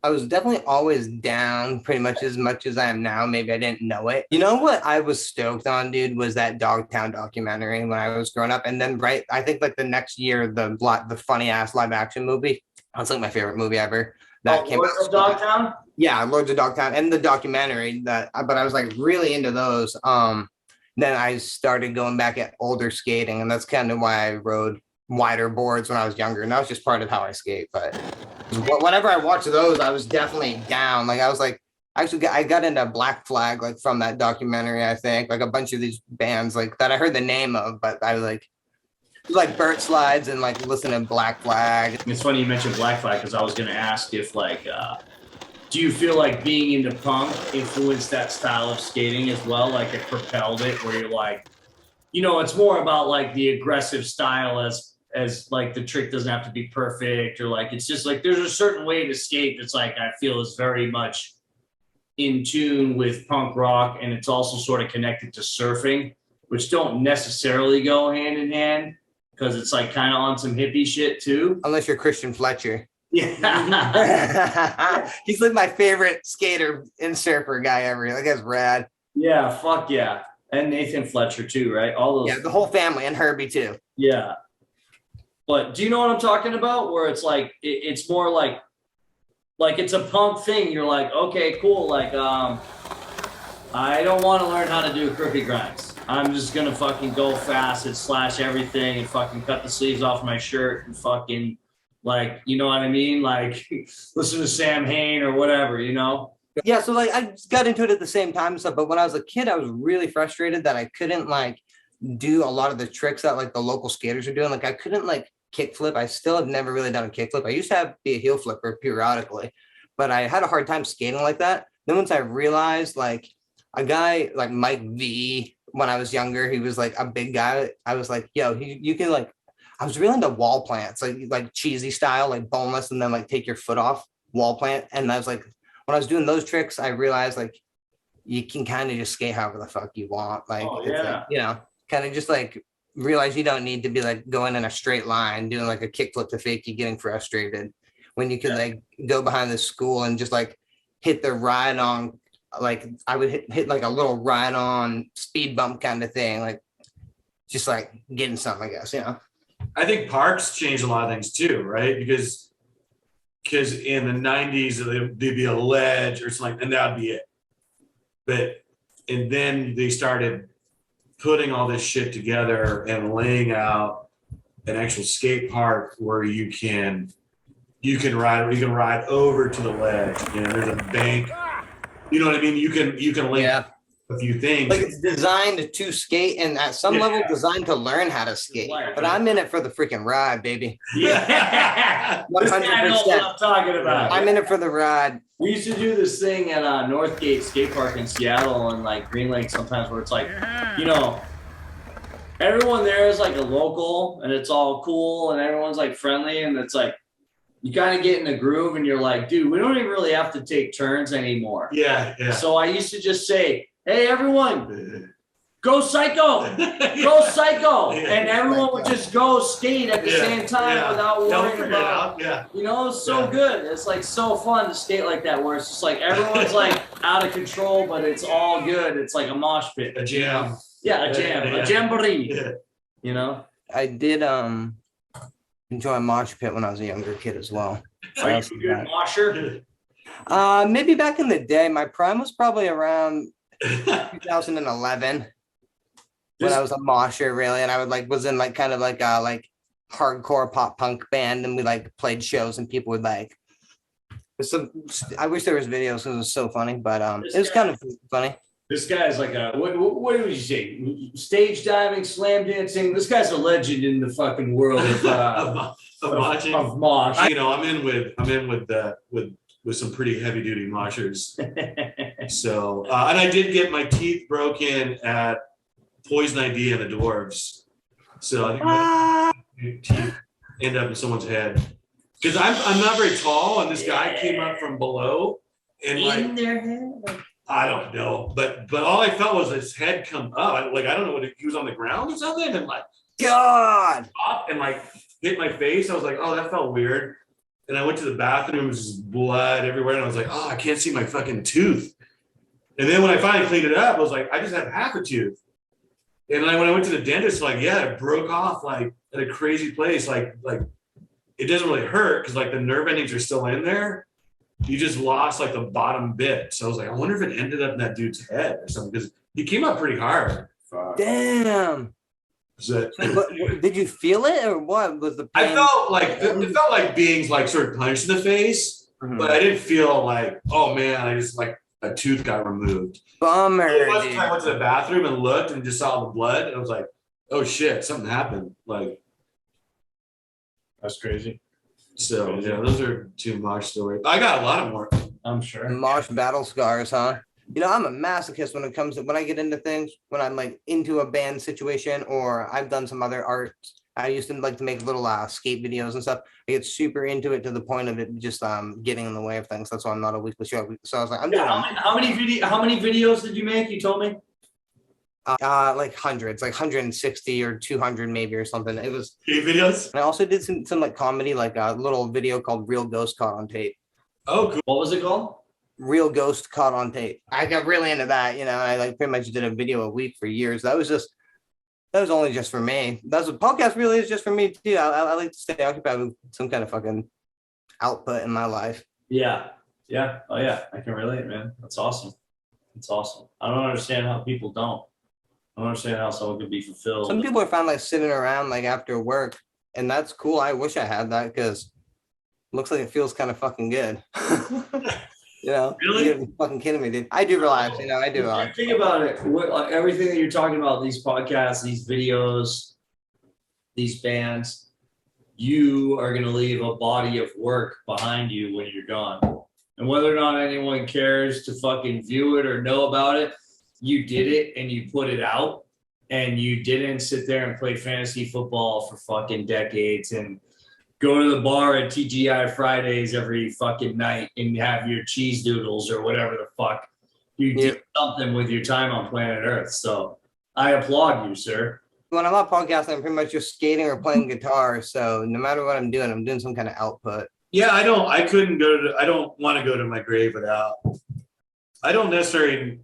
I was definitely always down pretty much as I am now. Maybe I didn't know it. You know what I was stoked on, dude, was that Dogtown documentary when I was growing up. And then I think like the next year, the funny ass live action movie. That's like my favorite movie ever. That came Lords out. of Dogtown? Yeah, Lords of Dogtown and the documentary but I was like really into those. Then I started going back at older skating, and that's kind of why I rode wider boards when I was younger. And that was just part of how I skate. But whenever I watched those, I was definitely down. Like I was like, I got into Black Flag like from that documentary. I think like a bunch of these bands like that I heard the name of, but I was like Burt Slides and like listening to Black Flag. It's funny you mentioned Black Flag because I was going to ask if like, do you feel like being into punk influenced that style of skating as well? Like it propelled it where you're like, it's more about like the aggressive style as like the trick doesn't have to be perfect, or like, it's just like, there's a certain way to skate that's like, I feel is very much in tune with punk rock. And it's also sort of connected to surfing, which don't necessarily go hand in hand because it's like kind of on some hippie shit too. Unless you're Christian Fletcher. Yeah. He's like my favorite skater and surfer guy ever. That guy's rad. Yeah, fuck yeah. And Nathan Fletcher too, right? All those. Yeah, the whole family, and Herbie too. Yeah. But do you know what I'm talking about? Where it's like, it's more like it's a punk thing. You're like, okay, cool. Like, I don't want to learn how to do crooked grinds. I'm just going to fucking go fast and slash everything and fucking cut the sleeves off my shirt and fucking like, you know what I mean? Like listen to Sam Hain or whatever, Yeah, so like I got into it at the same time and stuff, but when I was a kid, I was really frustrated that I couldn't like do a lot of the tricks that like the local skaters are doing. Like I couldn't like kickflip. I still have never really done a kickflip. I used to be a heel flipper periodically, but I had a hard time skating like that. Then once I realized like a guy like Mike V, when I was younger, he was like a big guy. I was like, yo, you can like, I was really into wall plants, like cheesy style, like boneless, and then like take your foot off wall plant. And I was like, when I was doing those tricks, I realized like you can kind of just skate however the fuck you want. Like, Oh, it's yeah. like, kind of just like realize you don't need to be like going in a straight line, doing like a kickflip to fake you getting frustrated when you could like go behind the school and just like hit the ride on, like I would hit like a little ride on speed bump kind of thing, like just like getting something, I guess, you know. I think parks changed a lot of things too, right? Because in the 90s there'd be a ledge or something, and that'd be it. And then they started putting all this shit together and laying out an actual skate park where you can ride over to the ledge. You know, there's a bank. You know what I mean? You can link a few things. Like it's designed to skate, and at some level designed to learn how to skate. But I'm in it for the freaking ride, baby. Yeah. 100%. What I'm talking about. I'm in it for the ride. We used to do this thing at Northgate Skate Park in Seattle and like Green Lake sometimes, where it's like, you know, everyone there is like a local and it's all cool and everyone's like friendly, and it's like you kind of get in the groove and you're like, dude, we don't even really have to take turns anymore. Yeah. So I used to just say, hey, everyone, go psycho, go psycho. And everyone would just go skate at the same time without worrying about, you know, it's so good. It's like so fun to skate like that, where it's just like everyone's like out of control, but it's all good. It's like a mosh pit. A jam. Yeah, a jam, a jamboree, you know? I did enjoy mosh pit when I was a younger kid as well. Are you a good mosher? Maybe back in the day. My prime was probably around 2011 when I was a mosher, really, and I was in like kind of like a like hardcore pop punk band, and we like played shows, and people would like. I wish there was videos because it was so funny, but it was kind of funny. This guy's like a what would you say? Stage diving, slam dancing. This guy's a legend in the fucking world of of mosh. You know, I'm in with some pretty heavy duty moshers. So, and I did get my teeth broken at Poison ID and the Dwarves. So I think my teeth end up in someone's head. Because I'm not very tall, and this guy came up from below and In their head. I don't know, but all I felt was his head come up. I don't know what he was on the ground or something, and like God, up and like hit my face. I was like, oh, that felt weird. And I went to the bathroom, it was just blood everywhere, and I was like, oh, I can't see my fucking tooth. And then when I finally cleaned it up, I was like, I just have half a tooth. And like when I went to the dentist, like, yeah, it broke off like at a crazy place. Like it doesn't really hurt because like the nerve endings are still in there. You just lost like the bottom bit. So I was like, I wonder if it ended up in that dude's head or something, because he came up pretty hard. damn. Did you feel it, or what was the pain? I felt like it felt like being like sort of punched in the face, but I didn't feel like, oh man, I just like a tooth got removed. Bummer. I went to the bathroom and looked and just saw the blood, and I was like, oh shit, something happened. Like, that's crazy. So yeah, those are two mosh stories. I got a lot of more. I'm sure. Mosh battle scars, huh? You know, I'm a masochist when it comes to when I get into things, when I'm like into a band situation, or I've done some other art. I used to like to make little skate videos and stuff. I get super into it to the point of it just getting in the way of things. That's why I'm not a weekly show. So I was like, I'm doing how many videos did you make? You told me. Like hundreds, like 160 or 200 maybe or something. It was videos. I also did some like comedy, like a little video called Real Ghost Caught on Tape. Oh, cool. What was it called? Real Ghost Caught on Tape. I got really into that, you know. I like pretty much did a video a week for years. That was only just for me. That's what podcast really is, just for me too. I like to stay occupied with some kind of fucking output in my life. Yeah. Oh yeah, I can relate, man. That's awesome. It's awesome. I don't understand how people don't. I don't understand how someone could be fulfilled. Some people are found like sitting around like after work, and that's cool. I wish I had that because it looks like it feels kind of fucking good. You know, really? You're fucking kidding me, dude. I do realize, you know, I do realize. Think about it. Everything that you're talking about, these podcasts, these videos, these bands, you are going to leave a body of work behind you when you're gone. And whether or not anyone cares to fucking view it or know about it, you did it and you put it out, and you didn't sit there and play fantasy football for fucking decades and go to the bar at TGI Fridays every fucking night and have your cheese doodles or whatever the fuck. You did something with your time on planet Earth. So I applaud you, sir. When I'm not podcasting, I'm pretty much just skating or playing guitar. So no matter what I'm doing some kind of output. Yeah, I don't want to go to my grave without. I don't necessarily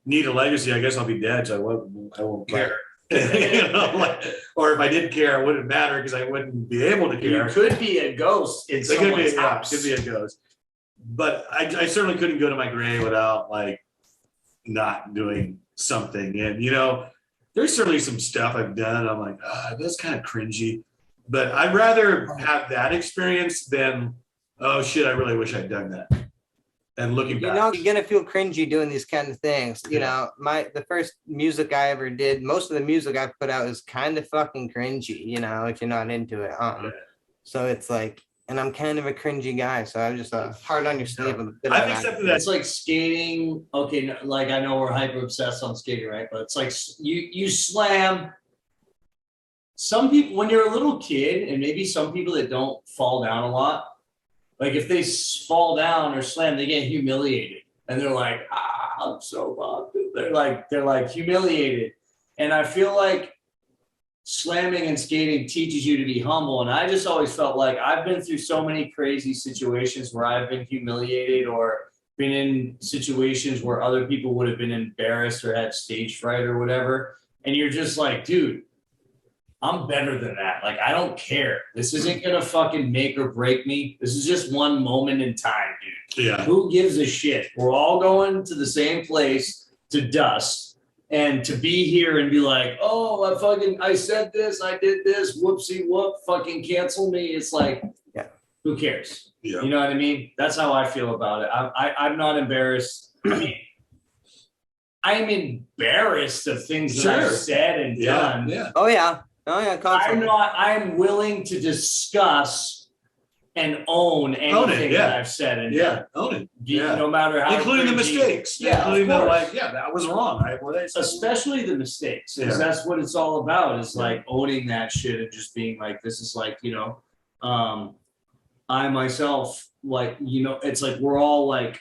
need a legacy. I guess I'll be dead, so I won't care. You know, like, or if I did care, it wouldn't matter because I wouldn't be able to You care. could be a ghost in It could be, someone's yeah, it house. could be a ghost. But I certainly couldn't go to my grave without like not doing something. And you know, there's certainly some stuff I've done. I'm like, that's kind of cringy. But I'd rather have that experience than, oh shit, I really wish I'd done that. And looking You're back, gonna feel cringy doing these kind of things. You Yeah. know, the first music I ever did, most of the music I put out is kind of fucking cringy, you know, if you're not into it. So it's like, and I'm kind of a cringy guy, so I'm just hard on your sleeve with a bit of I've an accepted that. It's like skating. Okay, like I know we're hyper obsessed on skating, right? But it's like you slam. Some people, when you're a little kid, and maybe some people that don't fall down a lot, like if they fall down or slam, they get humiliated, and they're like, I'm so bummed. They're like humiliated, and I feel like slamming and skating teaches you to be humble. And I just always felt like I've been through so many crazy situations where I've been humiliated or been in situations where other people would have been embarrassed or had stage fright or whatever. And you're just like, dude, I'm better than that. Like, I don't care. This isn't going to fucking make or break me. This is just one moment in time, dude. Yeah. Who gives a shit? We're all going to the same place to dust. And to be here and be like, oh, I said this, I did this, whoopsie whoop, fucking cancel me. It's like, Yeah. Who cares? Yeah. You know what I mean? That's how I feel about it. I'm not embarrassed. I mean, I'm embarrassed of things that I've Sure. said and done. Yeah. Oh yeah, constantly. I'm willing to discuss and own anything yeah. that I've said and Yeah. done. Own it. Yeah. No matter how Including the cringy- mistakes. Yeah, Including of the course. like, yeah, that was wrong. Especially the mistakes, because Yeah. that's what it's all about, is like owning that shit and just being like, this is like, you know, I myself, like, you know, it's like we're all like,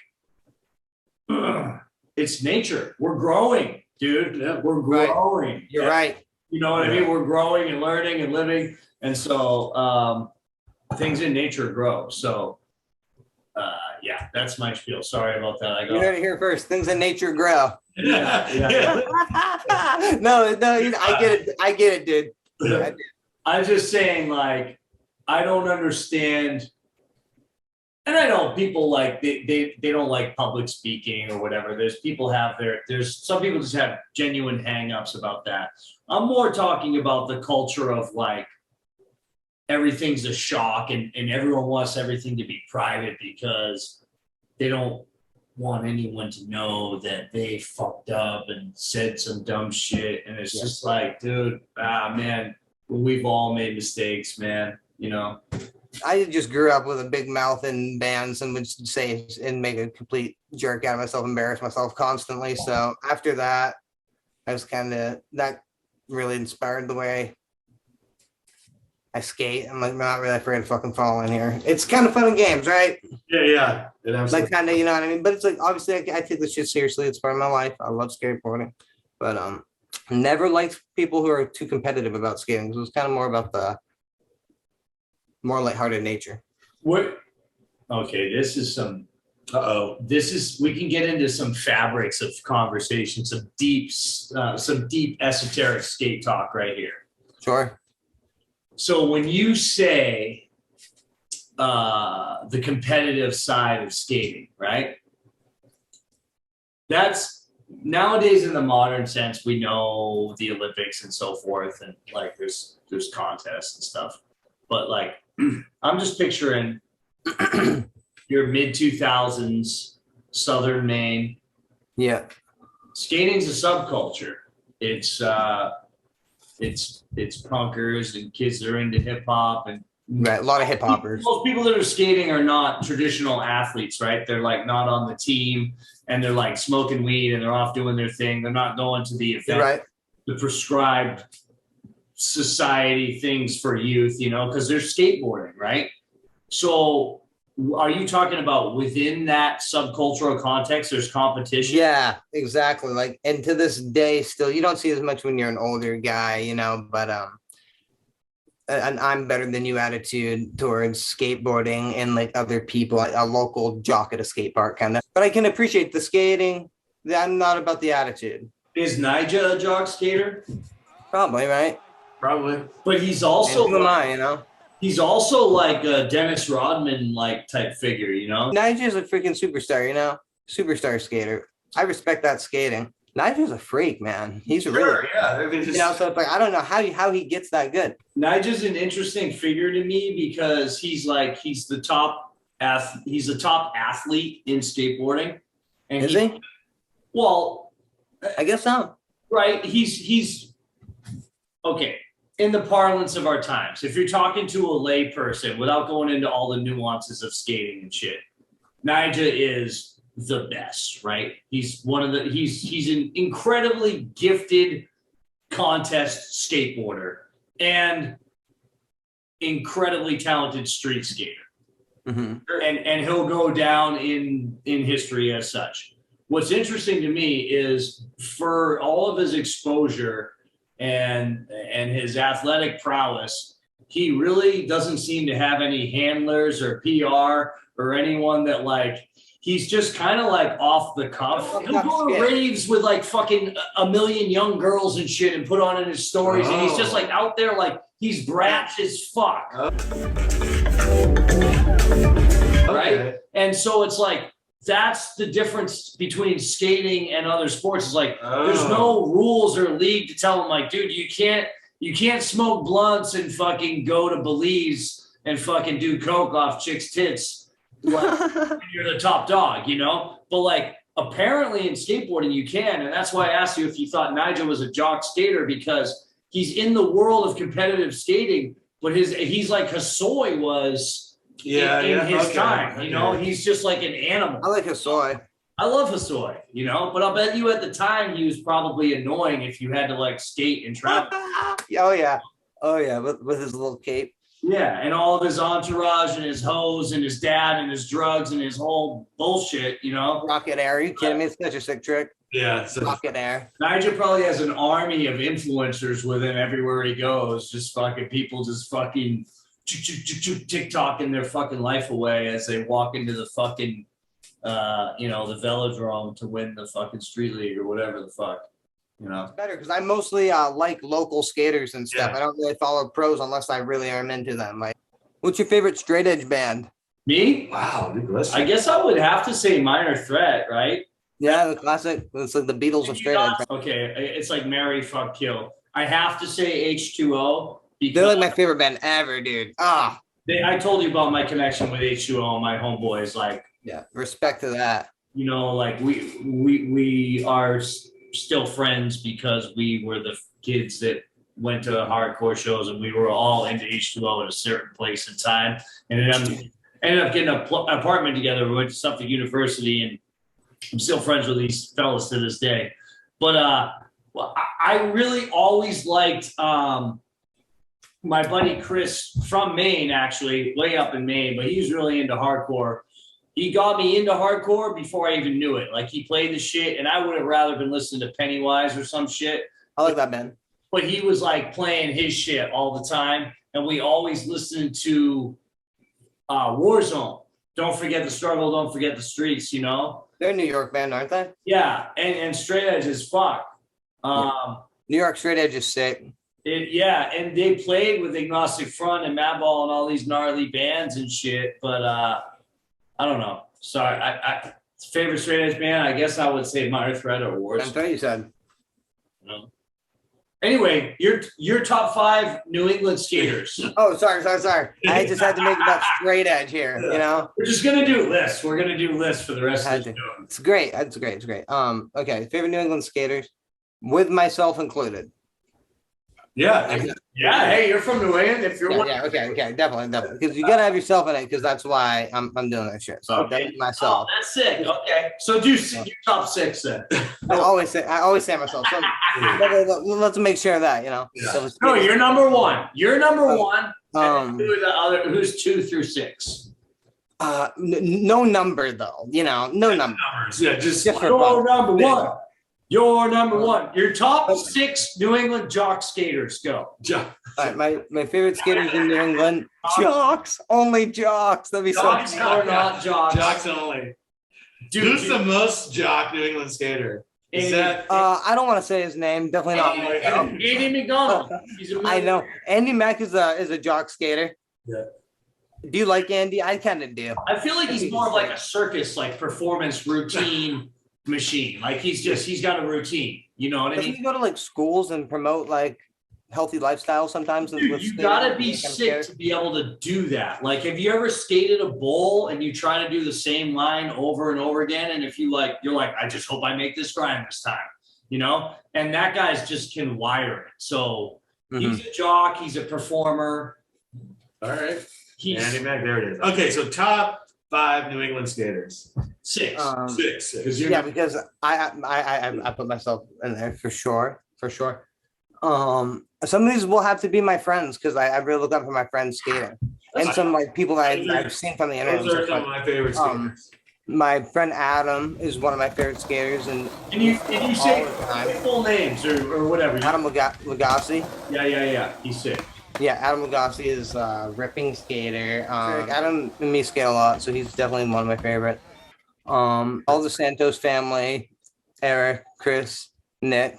it's nature. We're growing, dude. Yeah. We're Right. growing. You're right. You know what I mean? We're growing and learning and living. And so things in nature grow. So yeah, that's my spiel. Sorry about that. You heard it here first. Things in nature grow. Yeah, yeah. No, I get it, dude. I'm just saying, like, I don't understand. And I know people like they don't like public speaking or whatever. There's some people just have genuine hangups about that. I'm more talking about the culture of like everything's a shock and everyone wants everything to be private because they don't want anyone to know that they fucked up and said some dumb shit. And it's just like, dude, man, we've all made mistakes, man, you know. I just grew up with a big mouth in bands and would say and make a complete jerk out of myself, embarrass myself constantly. So after that, I was that really inspired the way I skate. I'm like, not really afraid to fucking fall in here. It's kind of fun and games, right? Yeah. Like kind of, you know what I mean? But it's like, obviously I take this shit seriously. It's part of my life. I love skateboarding, but never liked people who are too competitive about skating. 'Cause it was kind of more about the more lighthearted nature. What? Okay, this is some. We can get into some fabrics of conversation, some deep esoteric skate talk right here. Sure. So when you say the competitive side of skating, right? That's nowadays in the modern sense, we know the Olympics and so forth, and like there's contests and stuff. But like, I'm just picturing your mid 2000s Southern Maine. Yeah. Skating's a subculture. It's punkers and kids that are into hip hop and Right. A lot of hip hoppers. most people that are skating are not traditional athletes, right? They're like not on the team and they're like smoking weed and they're off doing their thing. They're not going to the event, Right. the prescribed society things for youth, you know, because they're skateboarding, right? So are you talking about within that subcultural context? There's competition. Yeah, exactly. Like, and to this day, still, you don't see as much when you're an older guy, you know. But an I'm better than you attitude towards skateboarding and like other people, a local jock at a skate park kind of. But I can appreciate the skating. I'm not about the attitude. Is Nigel a jock skater? Probably, right? Probably. But he's also And who am I, you know? he's also like a Dennis Rodman like type figure, you know? Nigel's a freaking superstar, you know? Superstar skater. I respect that skating. Nigel's a freak, man. He's a really, yeah. I mean, you know, so it's like, I don't know how he gets that good. Nigel's an interesting figure to me because he's the top athlete in skateboarding. And Is he? Well, I guess so. right. He's okay. In the parlance of our times, if you're talking to a lay person without going into all the nuances of skating and shit, Nigel is the best, right? He's he's an incredibly gifted contest skateboarder and incredibly talented street skater. Mm-hmm. And he'll go down in history as such. What's interesting to me is for all of his exposure and his athletic prowess, he really doesn't seem to have any handlers or PR or anyone that like, he's just kind of like off the cuff. He'll go to raves with like fucking a million young girls and shit and put on in his stories. And he's just like out there like he's brash as fuck. Right? And so it's like, that's the difference between skating and other sports. Is like there's no rules or league to tell them like, dude, you can't smoke blunts and fucking go to Belize and fucking do coke off chicks' tits. Like, you're the top dog, you know. But like apparently in skateboarding you can, and that's why I asked you if you thought Nigel was a jock skater because he's in the world of competitive skating, but he's like Hosoi was. In his time, you know, he's just like an animal. I like Hosoi. I love Hosoi, you know, but I'll bet you at the time he was probably annoying if you had to like skate and travel. Oh yeah, with his little cape. Yeah, and all of his entourage and his hoes and his dad and his drugs and his whole bullshit, you know. Rocket Air, are you kidding me? It's such a sick trick. Yeah. Rocket Air. Nigel probably has an army of influencers with him everywhere he goes, just fucking people just fucking TikToking their fucking life away as they walk into the fucking, the velodrome to win the fucking street league or whatever the fuck, you know. It's better because I mostly like local skaters and stuff. Yeah. I don't really follow pros unless I really am into them. Like, what's your favorite straight edge band? Me? Wow, good question. I guess I would have to say Minor Threat, right? Yeah, the classic. It's like the Beatles of straight edge. Okay, it's like Marry, Fuck, Kill. I have to say H2O. They're like my favorite band ever, dude. Ah, I told you about my connection with H2O and my homeboys. Like, yeah, respect to that. you know, like we are still friends because we were the kids that went to hardcore shows and we were all into H2O at a certain place in time. And then ended up getting an apartment together. We went to Suffolk University, and I'm still friends with these fellas to this day. But I really always liked. My buddy Chris from Maine, actually, way up in Maine, but he's really into hardcore. He got me into hardcore before I even knew it. Like, he played the shit, and I would have rather been listening to Pennywise or some shit. I like that band. But he was, like, playing his shit all the time, and we always listened to Warzone. Don't forget the struggle, don't forget the streets, you know? They're a New York band, aren't they? Yeah, and straight edge as fuck. New York straight edge is sick. And they played with Agnostic Front and Madball and all these gnarly bands and shit, but I don't know. Sorry, I favorite straight edge band, I guess I would say Minor Threat or Wars. That's what you said. No. Anyway, your top 5 New England skaters. Oh, sorry. I just had to make that straight edge here, you know? We're just gonna do lists. We're gonna do lists for the rest of the show. It's great. It's great. Okay, favorite New England skaters, with myself included. Yeah. Yeah, hey, you're from New England. If you're Okay, definitely. Because you gotta have yourself in it, because that's why I'm doing that shit. So that's myself. Oh, that's sick. Okay, so do your top 6 then. I always say myself. So let's make sure of that, you know. Yeah. So No, you're number 1. You're number 1. Um, Who are the other? Who's 2 through 6? No number though. You know, no number. Numbers. Yeah, just Just for You're fun. number one. You're number one. Your top 6 New England jock skaters go. Ja- All right, my favorite skaters in New England, jocks, only jocks. That'd be so Jocks cool. or not jocks. Jocks only. Dude, Who's the most jock New England skater? Is that I don't want to say his name. Definitely not. Andy McDonald. He's a I know Andy Mack is a jock skater. Yeah. Do you like Andy? I kind of do. I feel like he's more of like a circus, like performance routine machine. Like he's got a routine. You know what I Doesn't mean? he go to like schools and promote like healthy lifestyle sometimes? Dude, with you skating? gotta be Kind of sick scary. to be able to do that. Like, have you ever skated a bowl and you try to do the same line over and over again? And if you're like, I just hope I make this grind this time, you know? And that guy's just can wire it. So he's a jock, he's a performer. all right? He's Andy Mack, there it is. Okay, so top 5 New England skaters. 6. 6. Because you're Yeah, because I put myself in there for sure. Some of these will have to be my friends because I really look up for my friends skating, and some like people that I've seen from the internet. those are and some stuff. of my favorite Um, skaters. My friend Adam is one of my favorite skaters, and Can you say all the time. full names or whatever? Adam Lagasse. Yeah. He's sick. Yeah, Adam Lagasse is a ripping skater. Adam and me skate a lot, so he's definitely one of my favorite. All the Santos family, Eric, Chris, Nick.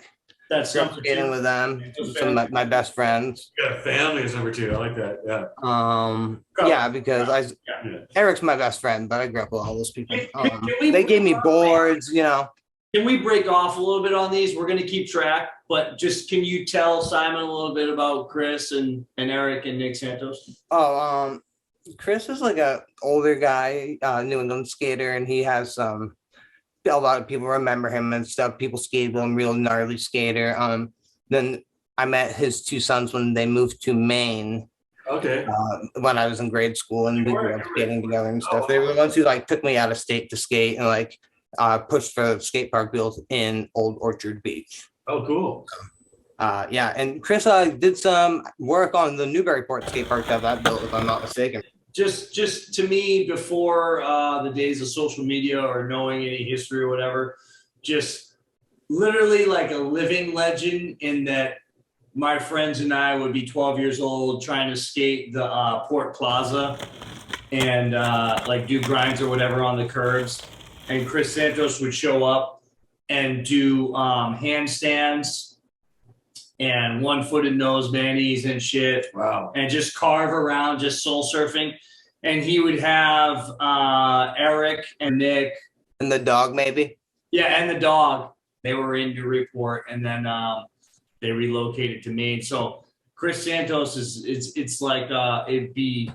That's Grew up skating with them. Some of my best friends. You got a family as number 2. I like that. Yeah. Yeah, because Yeah. Eric's my best friend, but I grew up with all those people. Can we- They gave me boards, you know. Can we break off a little bit on these? We're going to keep track, but just can you tell Simon a little bit about Chris and Eric and Nick Santos? Chris is like a older guy, New England skater, and he has a lot of people remember him and stuff. People skate with him, real gnarly skater. Then I met his 2 sons when they moved to Maine Okay. when I was in grade school, and we grew up skating together and stuff. They were the ones who like took me out of state to skate and like pushed for the skate park built in Old Orchard Beach. Oh, cool. Yeah, and Chris did some work on the Newburyport skate park that I built, if I'm not mistaken. Just to me, before the days of social media or knowing any history or whatever, just literally like a living legend in that my friends and I would be 12 years old trying to skate the Port Plaza and like do grinds or whatever on the curves. And Chris Santos would show up and do handstands and one-footed nose manis and shit. Wow. And just carve around, just soul surfing. And he would have Eric and Nick. And the dog, maybe. Yeah, and the dog. They were in Newburyport, and then they relocated to Maine. So Chris Santos it's like it'd be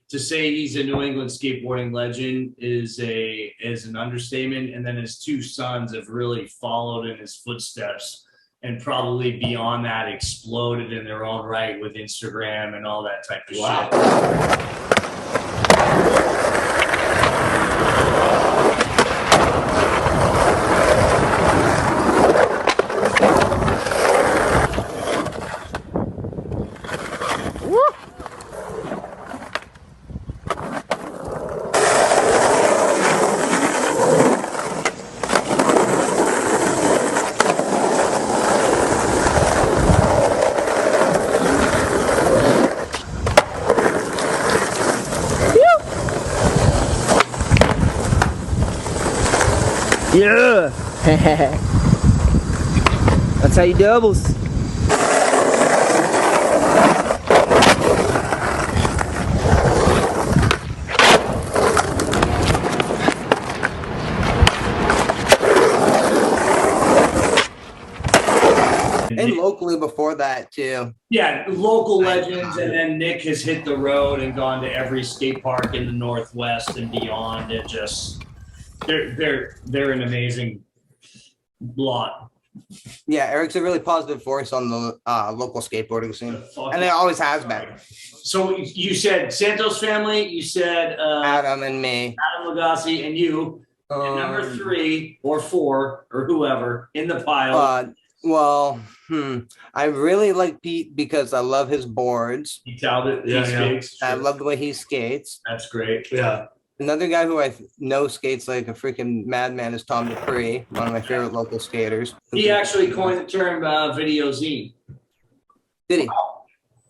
to say he's a New England skateboarding legend is an understatement. And then his 2 sons have really followed in his footsteps. And probably beyond that, exploded in their own right with Instagram and all that type of shit. Yeah. That's how you doubles. And locally before that too. Yeah, local legends, and then Nick has hit the road and gone to every skate park in the Northwest and beyond. It just they're an amazing lot. Yeah, Eric's a really positive force on the local skateboarding scene, and it always has been. So you said Santos family, you said Adam and me. Adam Lagasse, and you. And number 3 or 4 or whoever in the pile. I really like Pete because I love his boards. He touted Yeah, he yeah. skates. I love the way he skates. That's great. Yeah. Another guy who I know skates like a freaking madman is Tom Dupree, one of my favorite local skaters. He actually coined the term video zine. Did he?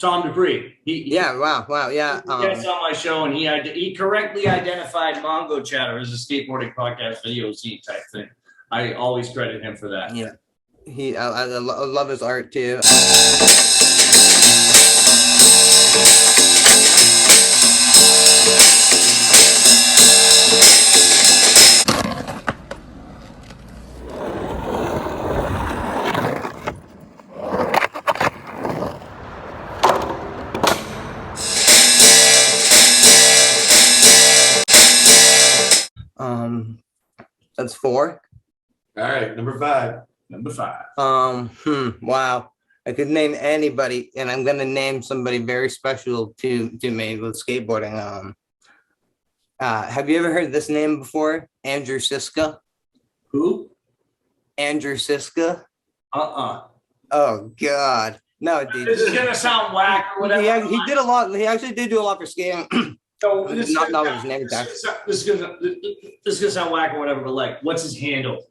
Tom Dupree. Yeah, wow, yeah. Guest on my show, and he correctly identified Mongochatter as a skateboarding podcast video zine type thing. I always credit him for that. Yeah, I love his art too. That's 4. All right, number 5. Number 5. Wow. I could name anybody, and I'm gonna name somebody very special to me with skateboarding. Have you ever heard this name before? Andrew Siska. Who? Andrew Siska. Oh God, no, dude. This is gonna sound whack or whatever. He did a lot. He actually did do a lot for skating. So not with his name tag. This is gonna sound whack or whatever, but like, what's his handle?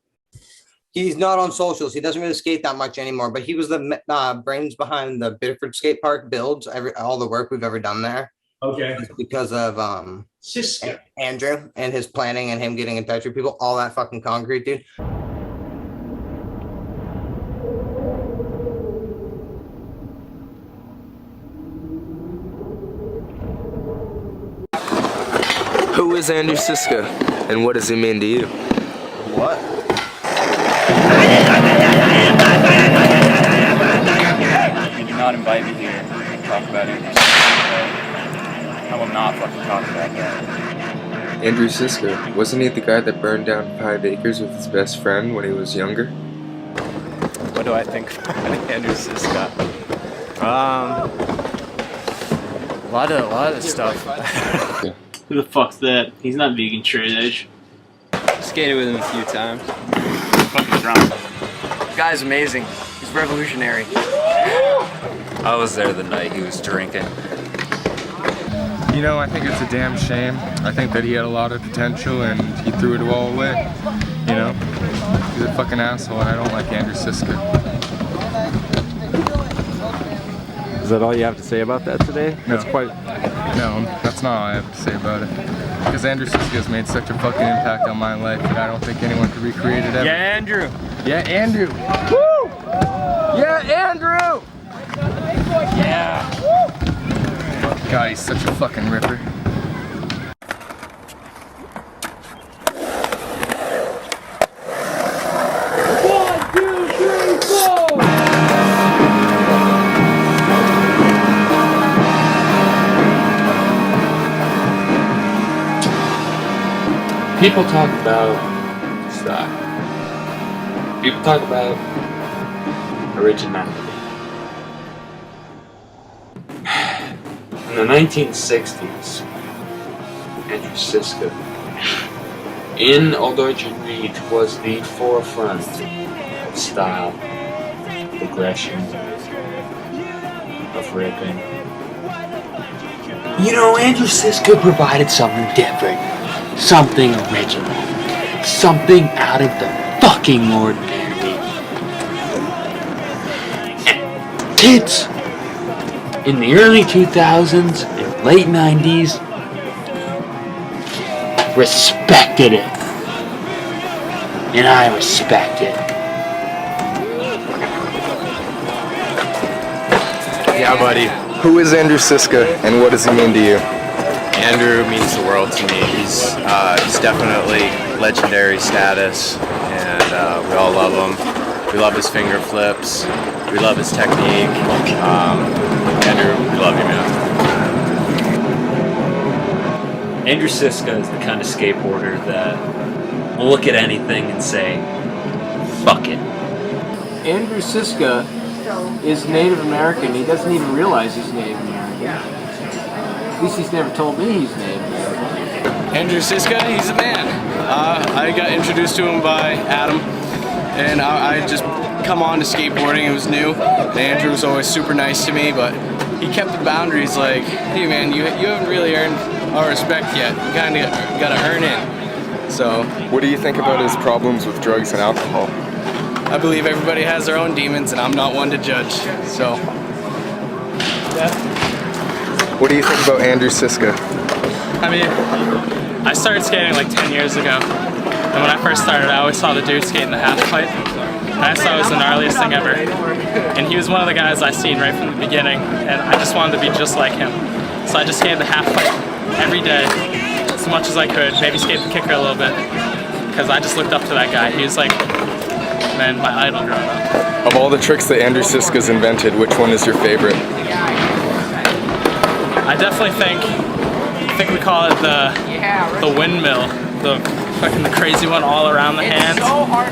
He's not on socials. He doesn't really skate that much anymore. But he was the brains behind the Biddeford Skate Park builds. All the work we've ever done there. Okay. It's because of Siska. Andrew and his planning and him getting in touch with people. All that fucking concrete, dude. Who is Andrew Siska, and what does he mean to you? What? You do not invite me here to talk about Andrew Siska. I will not fucking talk about that. Andrew Siska, wasn't he the guy that burned down 5 acres with his best friend when he was younger? What do I think about Andrew Siska? A lot of stuff. Who the fuck's that? He's not vegan straight edge. Skated with him a few times. Fucking drunk. Guy's amazing. He's revolutionary. I was there the night he was drinking. You know, I think it's a damn shame. I think that he had a lot of potential and he threw it all away. You know? He's a fucking asshole and I don't like Andrew Siska. Is that all you have to say about that today? No. No, that's not all I have to say about it. Because Andrew Siska has made such a fucking impact on my life that I don't think anyone could recreate it ever. Yeah, Andrew. Yeah, Andrew. Woo! Yeah, Andrew! Yeah. God, he's such a fucking ripper. People talk about style. People talk about originality. In the 1960s, Andrew Siska in Old Orchard Reed was the forefront of style, progression, of ripping. You know, Andrew Siska provided something different. Something original. Something out of the fucking ordinary. And kids in the early 2000s and late 90s respected it. And I respect it. Yeah, buddy. Who is Andrew Siska and what does he mean to you? Andrew means the world to me. He's definitely legendary status, and we all love him. We love his finger flips. We love his technique. Andrew, we love you, man. Andrew Siska is the kind of skateboarder that will look at anything and say, fuck it. Andrew Siska is Native American. He doesn't even realize he's Native American. At least he's never told me he's Native American. Andrew Siska, he's a man. I got introduced to him by Adam, and I just come on to skateboarding. It was new. And Andrew was always super nice to me, but he kept the boundaries like, hey man, you haven't really earned our respect yet. We kind of gotta earn it. So, what do you think about his problems with drugs and alcohol? I believe everybody has their own demons, and I'm not one to judge. So, yeah. What do you think about Andrew Siska? I mean, I started skating like 10 years ago. And when I first started, I always saw the dude skating the half pipe. And I just thought it was the gnarliest thing ever. And he was one of the guys I seen right from the beginning. And I just wanted to be just like him. So I just skated the half pipe every day, as much as I could. Maybe skate the kicker a little bit. Because I just looked up to that guy. He was like, man, my idol growing up. Of all the tricks that Andrew Siska's invented, which one is your favorite? I definitely think we call it the windmill, the crazy one all around the hands.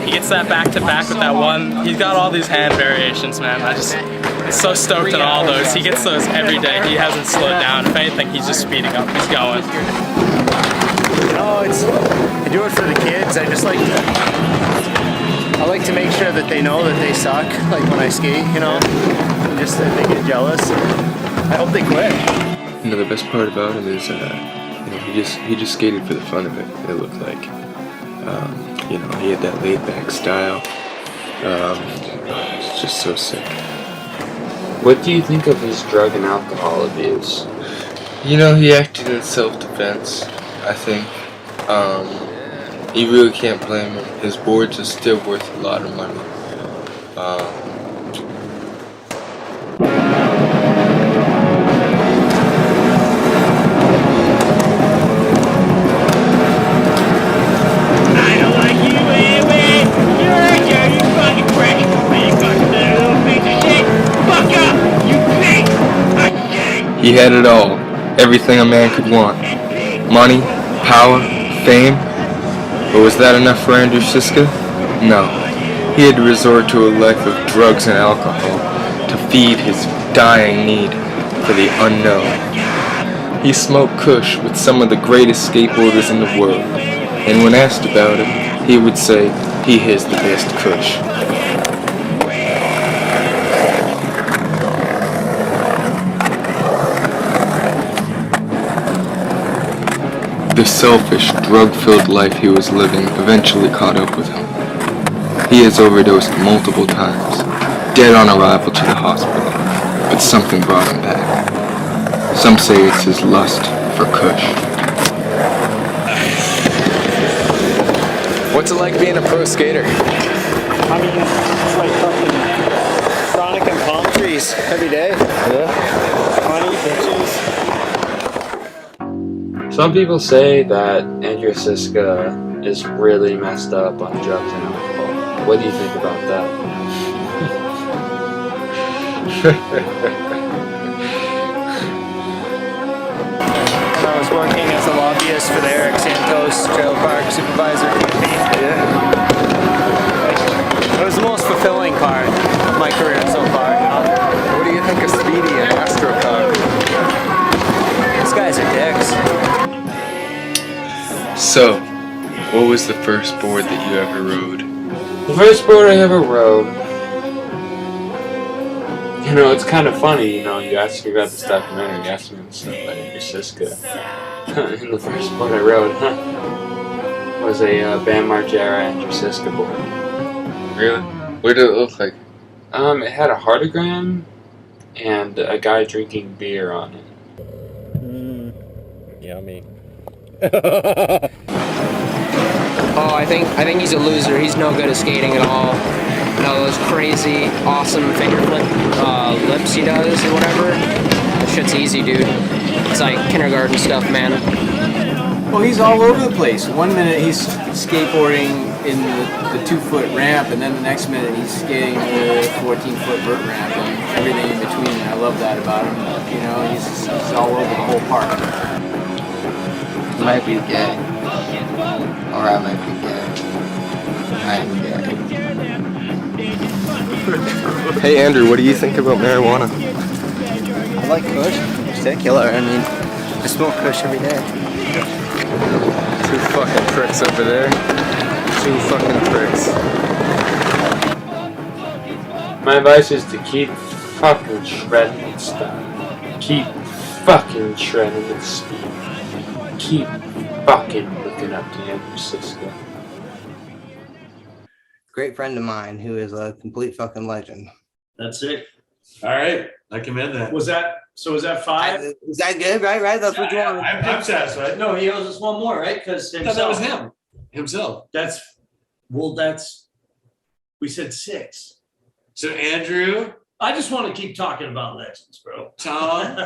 He gets that back to back with that one. He's got all these hand variations, man. I'm so stoked on all those. He gets those every day. He hasn't slowed down. If anything, he's just speeding up. He's going. You know, I do it for the kids. I like to make sure that they know that they suck, like when I skate, you know, and just that they get jealous. I hope they quit. You know, the best part about him is, you know, he just skated for the fun of it. It looked like, you know, he had that laid-back style. It's just so sick. What do you think of his drug and alcohol abuse? You know, he acted in self-defense, I think. You really can't blame him. His boards are still worth a lot of money. He had it all, everything a man could want. Money, power, fame. But was that enough for Andrew Siska? No. He had to resort to a life of drugs and alcohol to feed his dying need for the unknown. He smoked kush with some of the greatest skateboarders in the world, and when asked about it, he would say he is the best kush. The selfish, drug-filled life he was living eventually caught up with him. He has overdosed multiple times, dead on arrival to the hospital, but something brought him back. Some say it's his lust for kush. What's it like being a pro skater? I mean, it's like fucking Sonic and palm trees every day. Yeah. Money, bitches. Some people say that Andrew Siska is really messed up on drugs and alcohol. What do you think about that? When I was working as a lobbyist for the Eric Santos Trail Park Supervisor Company. Yeah. It was the most fulfilling part of my career so far. What do you think of Speedy and AstroCog? These guys are dicks. So, what was the first board that you ever rode? The first board I ever rode, you know, it's kind of funny, you know, you asked me about this documentary, you asked me about stuff about Andrew Siska. And the first board I rode, was a Bam Margera Andrew Siska board. Really? What did it look like? It had a heartagram and a guy drinking beer on it. Yummy. Oh, I think he's a loser. He's no good at skating at all. You know, those crazy, awesome finger flip lips he does or whatever. That shit's easy, dude. It's like kindergarten stuff, man. Well, he's all over the place. One minute he's skateboarding in the 2-foot ramp, and then the next minute he's skating the 14-foot vert ramp, and everything in between. I love that about him. You know, he's all over the whole park. He might be gay. Or I might be gay. I'm gay. Hey Andrew, what do you think about marijuana? I like kush in particular. I mean, I smoke kush every day. Two fucking pricks over there. Two fucking pricks. My advice is to keep fucking shredding and stuff. Keep fucking shredding and speed. keep fucking looking up to Andrew Siska. Great friend of mine who is a complete fucking legend. That's it. All right, I commend that. Was that 5? Is that good? Right? That's what you want. I'm satisfied. No, he owes us one more, right? Because that was him himself. We said 6. So Andrew, I just want to keep talking about legends, bro. Tom,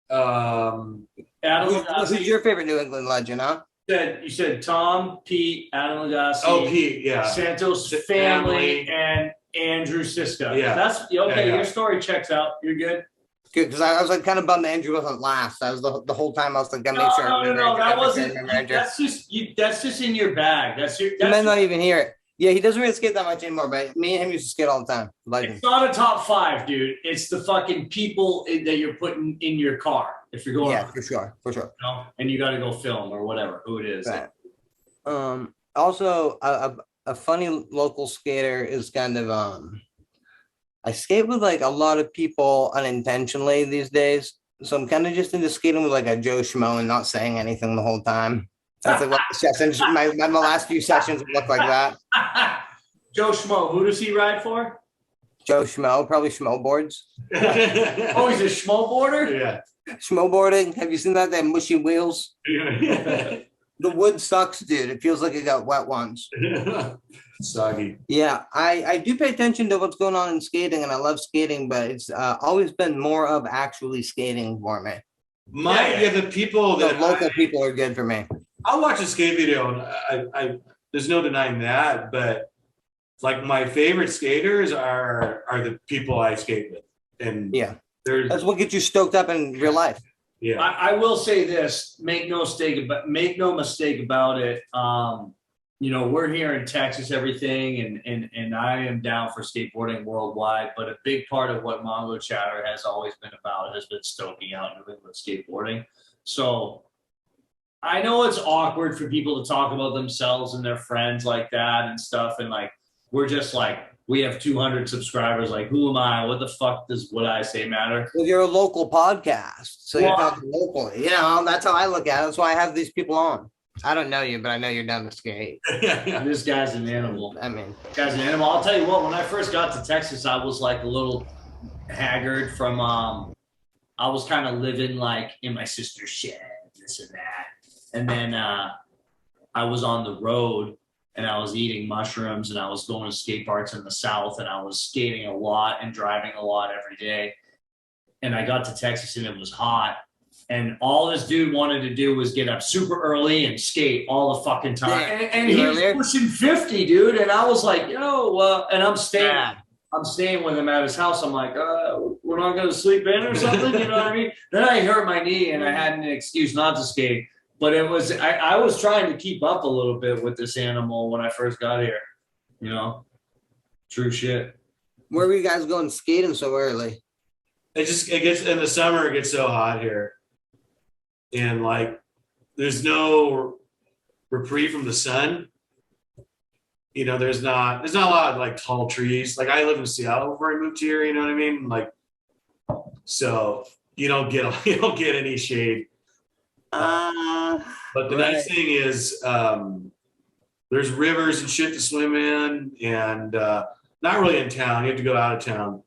Adam Who's your favorite New England legend, huh? You said Tom, Pete, Adam Lagasse. Oh, Pete, yeah. Santos family, and Andrew Siska. Yeah. That's okay. Yeah. Your story checks out. You're good. Good, because I was like kind of bummed Andrew wasn't last. I was the whole time I was like, gotta make sure. No. That wasn't. That's just in your bag. You might not even hear it. Yeah, he doesn't really skate that much anymore, but me and him used to skate all the time. Legend. It's not a top 5, dude. It's the fucking people that you're putting in your car if you're going. Yeah, for sure. You know? And you got to go film or whatever, who it is. Right. Also, a funny local skater is kind of I skate with like a lot of people unintentionally these days, so I'm kind of just into skating with like a Joe Schmo and not saying anything the whole time. That's like what the sessions. My last few sessions look like that. Joe Schmo, who does he ride for? Joe Schmo, probably Schmo boards. Oh, he's a Schmo boarder? Yeah. Schmo boarding. Have you seen that? They have mushy wheels. The wood sucks, dude. It feels like it got wet once. Soggy. Yeah, I do pay attention to what's going on in skating, and I love skating, but it's always been more of actually skating for me. The people that local people are good for me. I'll watch a skate video, and I there's no denying that. But like my favorite skaters are the people I skate with, and yeah, that's what gets you stoked up in real life. Yeah, I will say this: make no mistake about it. You know, we're here in Texas, everything, and I am down for skateboarding worldwide. But a big part of what Mongochatter has always been about has been stoking out New England skateboarding. So I know it's awkward for people to talk about themselves and their friends like that and stuff. And like, we're just like, we have 200 subscribers. Like, who am I? What the fuck does what I say matter? Well, you're a local podcast, so you're talking locally. You know, that's how I look at it. That's why I have these people on. I don't know you, but I know you're down to skate. This guy's an animal. I mean, guy's an animal. I'll tell you what, when I first got to Texas, I was like a little haggard from, I was kind of living like in my sister's shed, this and that. And then I was on the road and I was eating mushrooms and I was going to skate parks in the South and I was skating a lot and driving a lot every day. And I got to Texas and it was hot. And all this dude wanted to do was get up super early and skate all the fucking time. And he was pushing 50, dude. And I was like, and I'm staying with him at his house. I'm like, we're not going to sleep in or something. You know what I mean? Then I hurt my knee and I had an excuse not to skate. But it was, I was trying to keep up a little bit with this animal when I first got here. You know, true shit. Where were you guys going skating so early? It gets in the summer, it gets so hot here. And like, there's no reprieve from the sun. You know, there's not a lot of like tall trees. Like I live in Seattle before I moved here. You know what I mean? Like, so you don't get any shade. But the nice thing is, there's rivers and shit to swim in, and not really in town. You have to go out of town,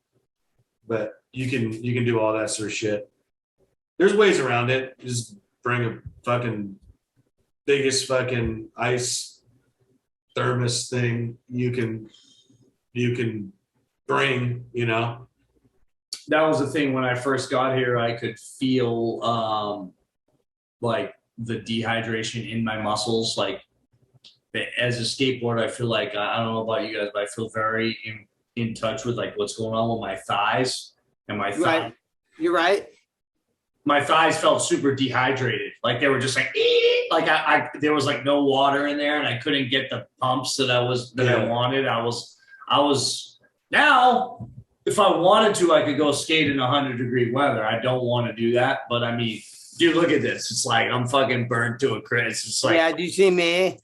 but you can do all that sort of shit. There's ways around it. Just bring a fucking biggest fucking ice thermos thing you can bring, you know. That was the thing when I first got here. I could feel like the dehydration in my muscles. Like as a skateboarder, I feel like, I don't know about you guys, but I feel very in touch with like what's going on with my thighs and my thighs. Right. You're right. My thighs felt super dehydrated. Like they were just like, like I there was like no water in there and I couldn't get the pumps that I wanted. I was now, if I wanted to, I could go skate in 100-degree weather. I don't want to do that. But I mean, dude, look at this. It's like, I'm fucking burnt to a crisp. It's just like, yeah, do you see me?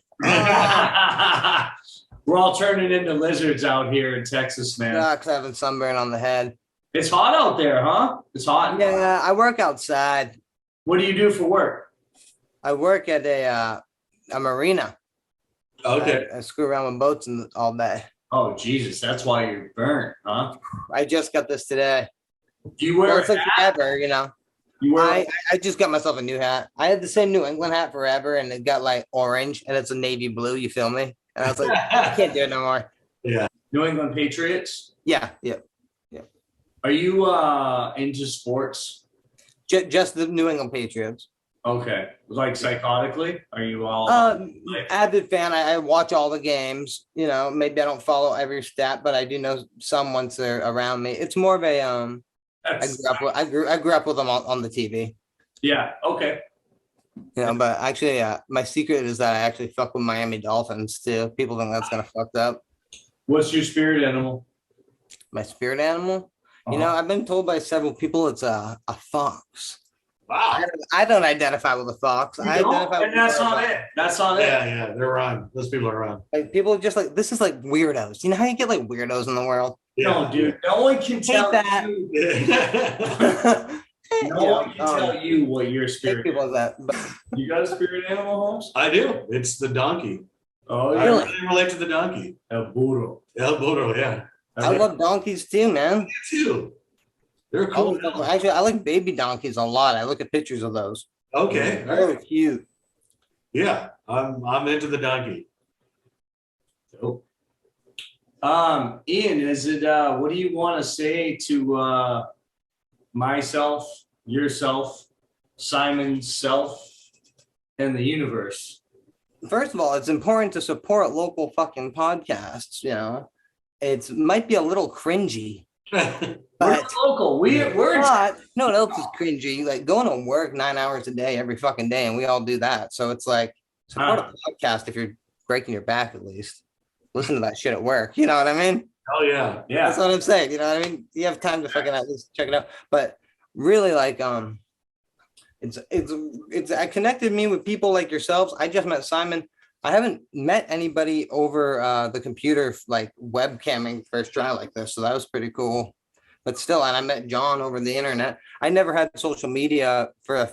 We're all turning into lizards out here in Texas, man. Sucks having sunburn on the head. It's hot out there, huh? It's hot. Yeah, I work outside. What do you do for work? I work at a marina. Okay. I screw around with boats all day. Oh Jesus, that's why you're burnt, huh? I just got this today. Do you wear Well, it's a like hat? forever, you know. You wear I just got myself a new hat. I had the same New England hat forever, and it got like orange, and it's a navy blue. You feel me? And I was like, I can't do it no more. Yeah. New England Patriots? Yeah. Are you into sports? Just the New England Patriots. Okay. Like psychotically? Are you all Avid fan. I watch all the games. You know, maybe I don't follow every stat, but I do know some once they're around me. It's more of a I grew up with them on the TV. Yeah, okay. You know, but actually, my secret is that I actually fuck with Miami Dolphins too. People think that's kind of fucked up. What's your spirit animal? My spirit animal? You know, I've been told by several people it's a fox. Wow. I don't identify with a fox. I identify with that's not it. That's not it. Yeah, they're wrong. Those people are wrong. Like people are just like, this is like weirdos. You know how you get like weirdos in the world? No, dude. No one can tell that. you. No one can tell you what your spirit people is. That, but You got a spirit animal, Holmes? I do. It's the donkey. Oh, I yeah. really relate to the donkey. El burro. El burro, yeah. I love donkeys too, man. Me too. They're cool. Actually, I like baby donkeys a lot. I look at pictures of those. Okay. They're cute. Yeah, I'm into the donkey. Cool. Ian, is it what do you want to say to myself, yourself, Simon's self, and the universe? First of all, it's important to support local fucking podcasts, you know. It might be a little cringy. We're not local. We're not. No one else is cringy. Like going to work 9 hours a day every fucking day, and we all do that. So it's like support a podcast if you're breaking your back at least. Listen to that shit at work. You know what I mean? Oh yeah, yeah. That's what I'm saying. You know what I mean? You have time to fucking at least check it out. But really, like, it connected me with people like yourselves. I just met Simon. I haven't met anybody over the computer, like webcamming first try like this. So that was pretty cool. But still, and I met John over the internet. I never had social media for a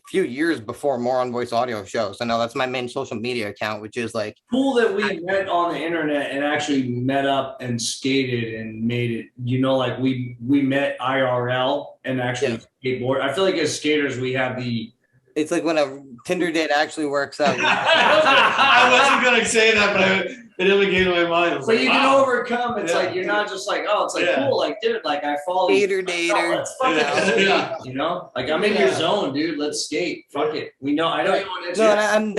few years before More on Voice Audio Show. So no, that's my main social media account, which is like cool that we met on the internet and actually met up and skated and made it, you know, like we met IRL and actually skateboard. I feel like as skaters, we have it's like when a Tinder date actually works out. I wasn't gonna say that, but it really came to my mind. But you can overcome. It's like you're not just like, oh, it's like cool, like dude, like I follow Skater you. dater. Let's fucking skate, you know, like I'm in your zone, dude. Let's skate. Fuck it. We know. I know you want to. No, and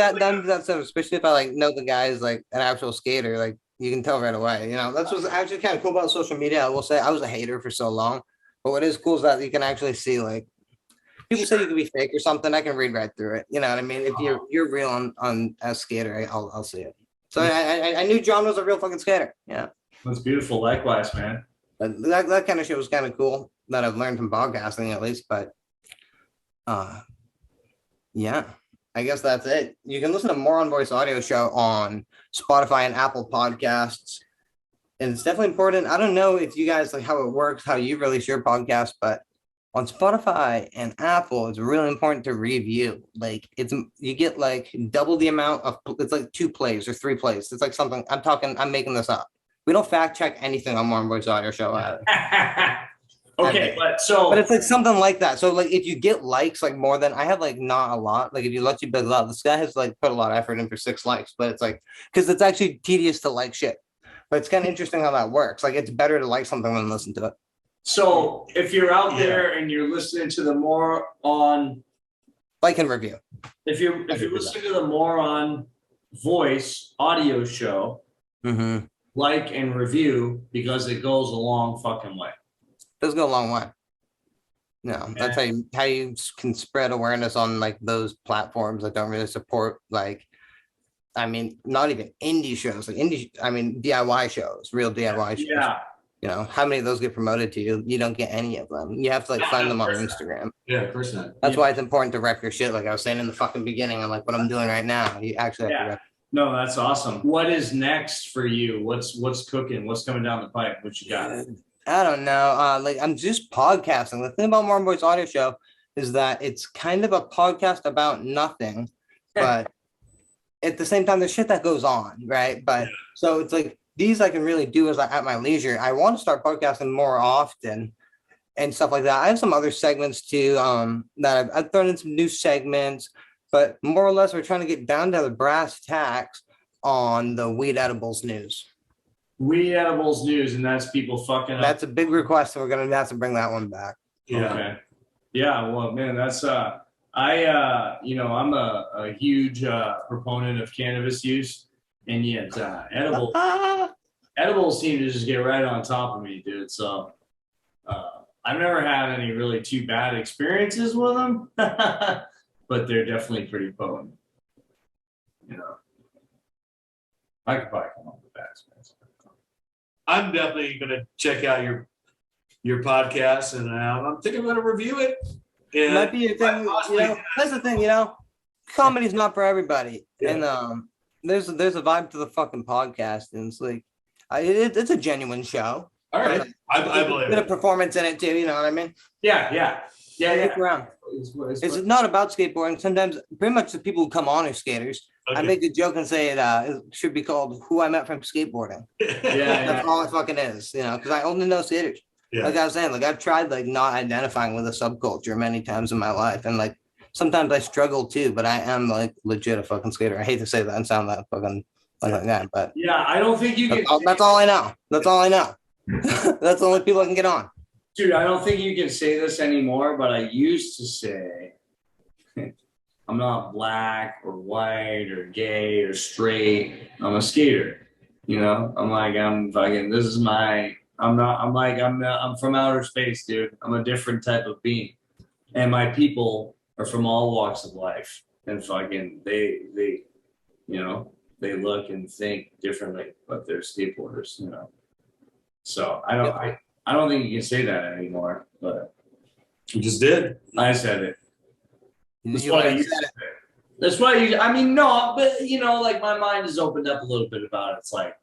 that's so. Especially if I like know the guy is like an actual skater, like you can tell right away. You know, that's what's actually kind of cool about social media. I will say I was a hater for so long, but what is cool is that you can actually see like. People say you can be fake or something. I can read right through it. You know what I mean? If you're real on as skater, I'll see it. So I knew John was a real fucking skater. Yeah, that's beautiful. Likewise, man. But that kind of shit was kind of cool that I've learned from podcasting at least. But yeah, I guess that's it. You can listen to More on Voice Audio Show on Spotify and Apple Podcasts, and it's definitely important. I don't know if you guys like how it works, how you release your podcast, but on Spotify and Apple, it's really important to review. Like you get like double the amount of, it's like 2 plays or 3 plays. It's like something I'm making this up. We don't fact check anything on More on Voice Audio Show. Okay, but it's like something like that. So like if you get likes, like more than I have like not a lot. Like if you let you build up, this guy has like put a lot of effort in for 6 likes, but it's like because it's actually tedious to like shit. But it's kind of interesting how that works. Like it's better to like something than listen to it. So if you're out there and you're listening to the More on like and review. If you're listening to the More on Voice Audio Show, like and review because it goes a long fucking way. It does go a long way. No, that's how you can spread awareness on like those platforms that don't really support like I mean not even indie shows, like DIY shows, real DIY shows. Yeah. You know, how many of those get promoted to you? You don't get any of them. You have to like find them on Instagram. Yeah, of course not. That's why it's important to rep your shit. Like I was saying in the fucking beginning, and like what I'm doing right now. You actually have to rep. No, that's awesome. What is next for you? What's cooking? What's coming down the pipe? What you got? I don't know. Like I'm just podcasting. The thing about More on Voice Audio Show is that it's kind of a podcast about nothing, but at the same time, there's shit that goes on, right? But so it's like these I can really do as at my leisure. I want to start podcasting more often and stuff like that. I have some other segments too, that I've thrown in some new segments, but more or less we're trying to get down to the brass tacks on the weed edibles news. Weed edibles news, and that's people fucking up. That's a big request, so we're gonna have to bring that one back. Yeah. Okay. Yeah, well, man, that's you know, I'm a huge proponent of cannabis use, and yet edibles seem to just get right on top of me, dude. So I've never had any really too bad experiences with them, but they're definitely pretty potent. You know, I could probably come up with that experience. I'm definitely gonna check out your podcast, and I'm thinking I'm gonna review it. It might be a thing, you know. That's the thing, you know. Comedy's not for everybody, and there's a vibe to the fucking podcast, and it's like, it's a genuine show. All right, I believe a bit it. of performance in it too. You know what I mean? Yeah. Stick around. It's not about skateboarding. Sometimes, pretty much the people who come on are skaters. Okay. I make a joke and say it should be called "Who I Met from Skateboarding." That's all it fucking is, you know, because I only know skaters. Yeah. Like I was saying, like I've tried like not identifying with a subculture many times in my life, and like sometimes I struggle too. But I am like legit a fucking skater. I hate to say that and sound that fucking like that, but Yeah, I don't think you can. That's all I know. That's all I know. That's the only people I can get on. Dude, I don't think you can say this anymore, but I used to say I'm not black or white or gay or straight. I'm a skater. You know, I'm fucking, this is my, I'm from outer space, dude. I'm a different type of being. And my people are from all walks of life. And fucking, they, you know, they look and think differently, but they're skateboarders, you know. So I don't think you can say that anymore, but you just did. I said it. That's You why already you said it. That's why you. I mean, no, but you know, like my mind has opened up a little bit about it. It's like,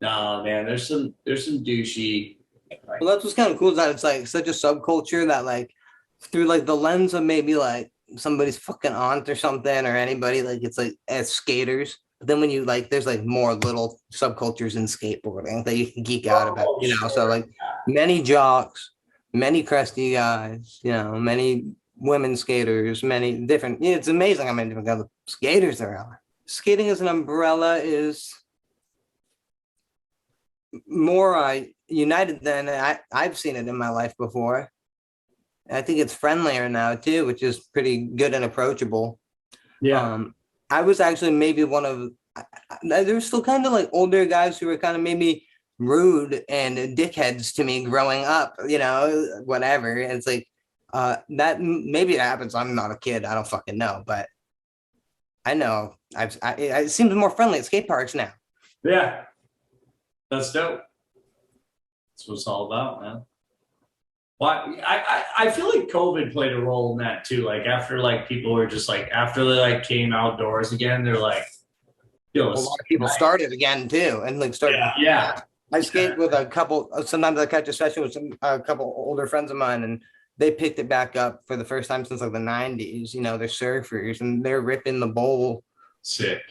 nah, man. There's some douchey. Well, that's what's kind of cool is that it's like such a subculture that like through like the lens of maybe like somebody's fucking aunt or something or anybody, like it's like as skaters. But then when you like, there's like more little subcultures in skateboarding that you can geek out about, you know. So like many jocks, many crusty guys, you know, many women skaters, many different. Yeah, it's amazing how many different kinds of skaters there are. Skating as an umbrella is more united than I've seen it in my life before. I think it's friendlier now too, which is pretty good and approachable. Yeah. I was actually maybe one of, there's still kind of like older guys who were kind of maybe rude and dickheads to me growing up, you know, whatever. It's like, that maybe it happens. I'm not a kid. I don't fucking know, but I know it seems more friendly at skate parks now. Yeah. That's dope. That's what it's all about, man. Why I feel like COVID played a role in that too. Like after like people were just like after they like came outdoors again, they're like, yo, A lot of people started again too, and like started. Yeah. I skate with a couple. Sometimes I catch a session with a couple older friends of mine, and they picked it back up for the first time since like the '90s. You know, they're surfers and they're ripping the bowl. Sick.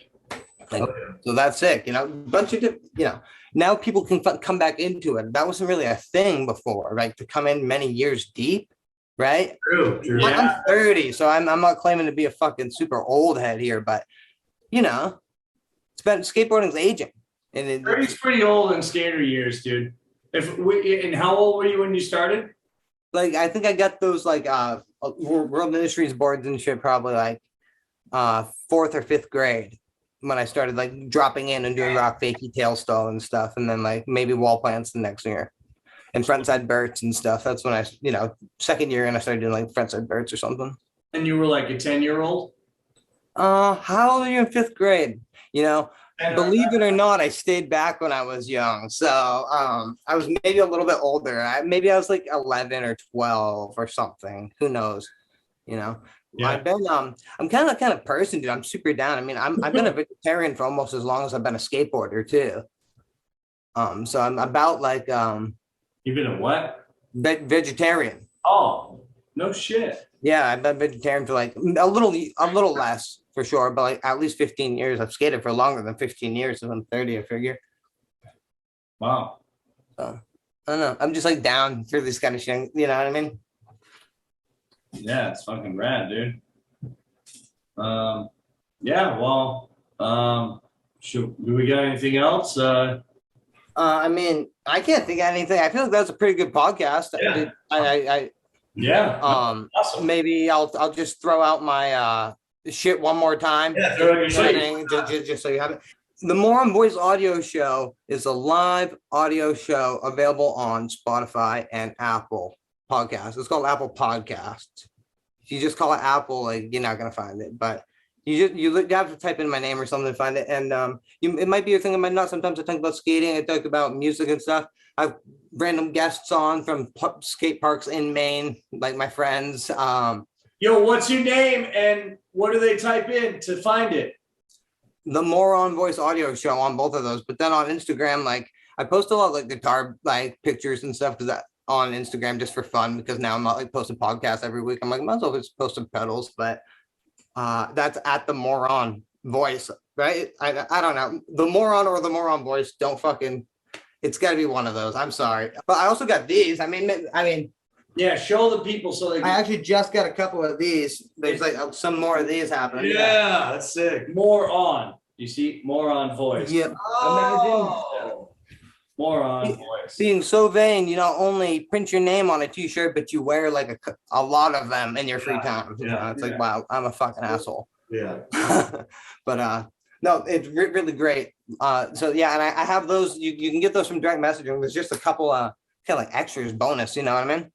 Like, so that's sick. You know, bunch of you know. Now people can come back into it. That wasn't really a thing before, right? To come in many years deep, right? True. Like, I'm 30, so I'm not claiming to be a fucking super old head here, but you know, skateboarding's aging. And 30's pretty old in skater years, dude. And how old were you when you started? Like I think I got those like World Industries boards and shit probably like 4th or 5th grade. When I started like dropping in and doing rock fakie tail stall and stuff, and then like maybe wall plants the next year and frontside Berts and stuff. That's when I, you know, 2nd year and I started doing like frontside Berts or something. And you were like a 10-year-old? How old are you in 5th grade? You know, believe it or not, I stayed back when I was young. So I was maybe a little bit older. Maybe I was like 11 or 12 or something. Who knows? You know. Yeah. I've been I'm kind of person, dude. I'm super down. I mean, I've been a vegetarian for almost as long as I've been a skateboarder too. So I'm about like You've been a what? Vegetarian. Oh, no shit. Yeah, I've been vegetarian for like a little less for sure, but like at least 15 years. I've skated for longer than 15 years, and I'm 30, I figure. Wow. So I don't know. I'm just like down for this kind of shit. You know what I mean? Yeah, it's fucking rad, dude. Yeah, well, do we got anything else? I mean, I can't think of anything. I feel like that's a pretty good podcast. Yeah. Yeah. Awesome. Maybe I'll just throw out my shit one more time. Yeah, throw it in your just so you have it. The More on Voice audio show is a live audio show available on Spotify and Apple Podcasts. It's called Apple Podcasts. If you just call it Apple, like you're not gonna find it, but you have to type in my name or something to find it. And it might be a thing, it might not. Sometimes I talk about skating, I talk about music and stuff. I've random guests on from skate parks in Maine, like my friends. Yo, what's your name and what do they type in to find it? The More on Voice audio show on both of those. But then on Instagram, like I post a lot of like guitar like pictures and stuff because on Instagram just for fun, because now I'm not like posting podcasts every week. I'm like, might as well just post some pedals, but that's at the More on Voice, right? I don't know. The Moron or the More on Voice, don't fucking, it's got to be one of those. I'm sorry. But I also got these. I mean, yeah, show the people so they can. I actually just got a couple of these. There's like some more of these happening. Yeah, that's sick. More on. You see, More on Voice. Yep. Oh. More on Voice. Being so vain, you not only print your name on a t-shirt, but you wear like a lot of them in your free time. Yeah. It's like, wow, I'm a fucking asshole. Yeah. But no, it's really great. So yeah, and I have those. You can get those from direct messaging. There's just a couple kind of like extras bonus. You know what I mean?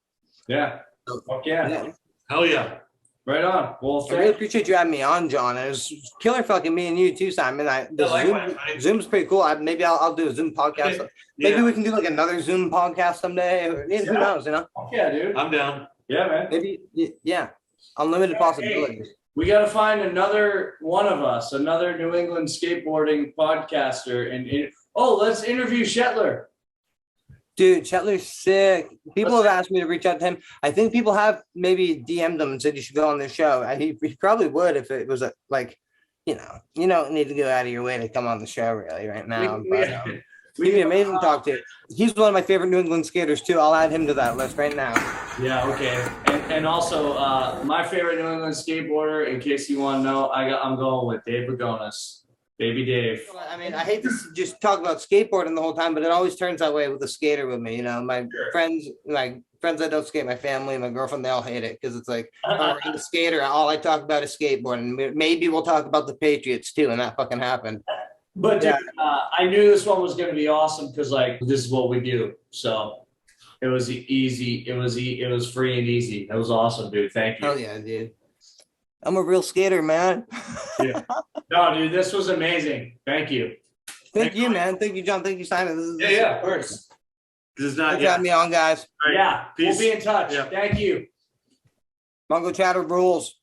Yeah. Fuck yeah. Hell yeah. Right on. Well, I really appreciate you having me on, John. It was killer fucking me and you too, Simon. Zoom's pretty cool. Maybe I'll do a Zoom podcast. Okay. Maybe we can do like another Zoom podcast someday. Who knows, you know? Yeah, dude. I'm down. Yeah, man. Maybe, yeah. Unlimited possibilities. We got to find another one of us, another New England skateboarding podcaster. Let's interview Shetler. Dude, Shetler's sick. People have asked me to reach out to him. I think people have maybe DM'd him and said you should go on the show. He probably would if it was like, you don't need to go out of your way to come on the show really right now. But he'd be amazing to talk to. He's one of my favorite New England skaters too. I'll add him to that list right now. Yeah, okay. And also my favorite New England skateboarder, in case you want to know, I'm going with Dave Bergonis. Baby Dave. I mean, I hate to just talk about skateboarding the whole time, but it always turns that way with a skater with me. You know, my friends that don't skate, my family, my girlfriend, they all hate it because it's like, I'm a skater. All I talk about is skateboarding. Maybe we'll talk about the Patriots too, and that fucking happened. But dude, I knew this one was going to be awesome because like this is what we do. So it was easy. It was free and easy. That was awesome, dude. Thank you. Hell yeah, dude. I'm a real skater, man. Yeah. No, dude, this was amazing. Thank you. Thank you, man. Thank you, John. Thank you, Simon. Yeah, of course. This is not. Thanks for having me on, guys. Yeah, Peace. we'll be in touch. Yeah. Thank you. Mongochatter rules.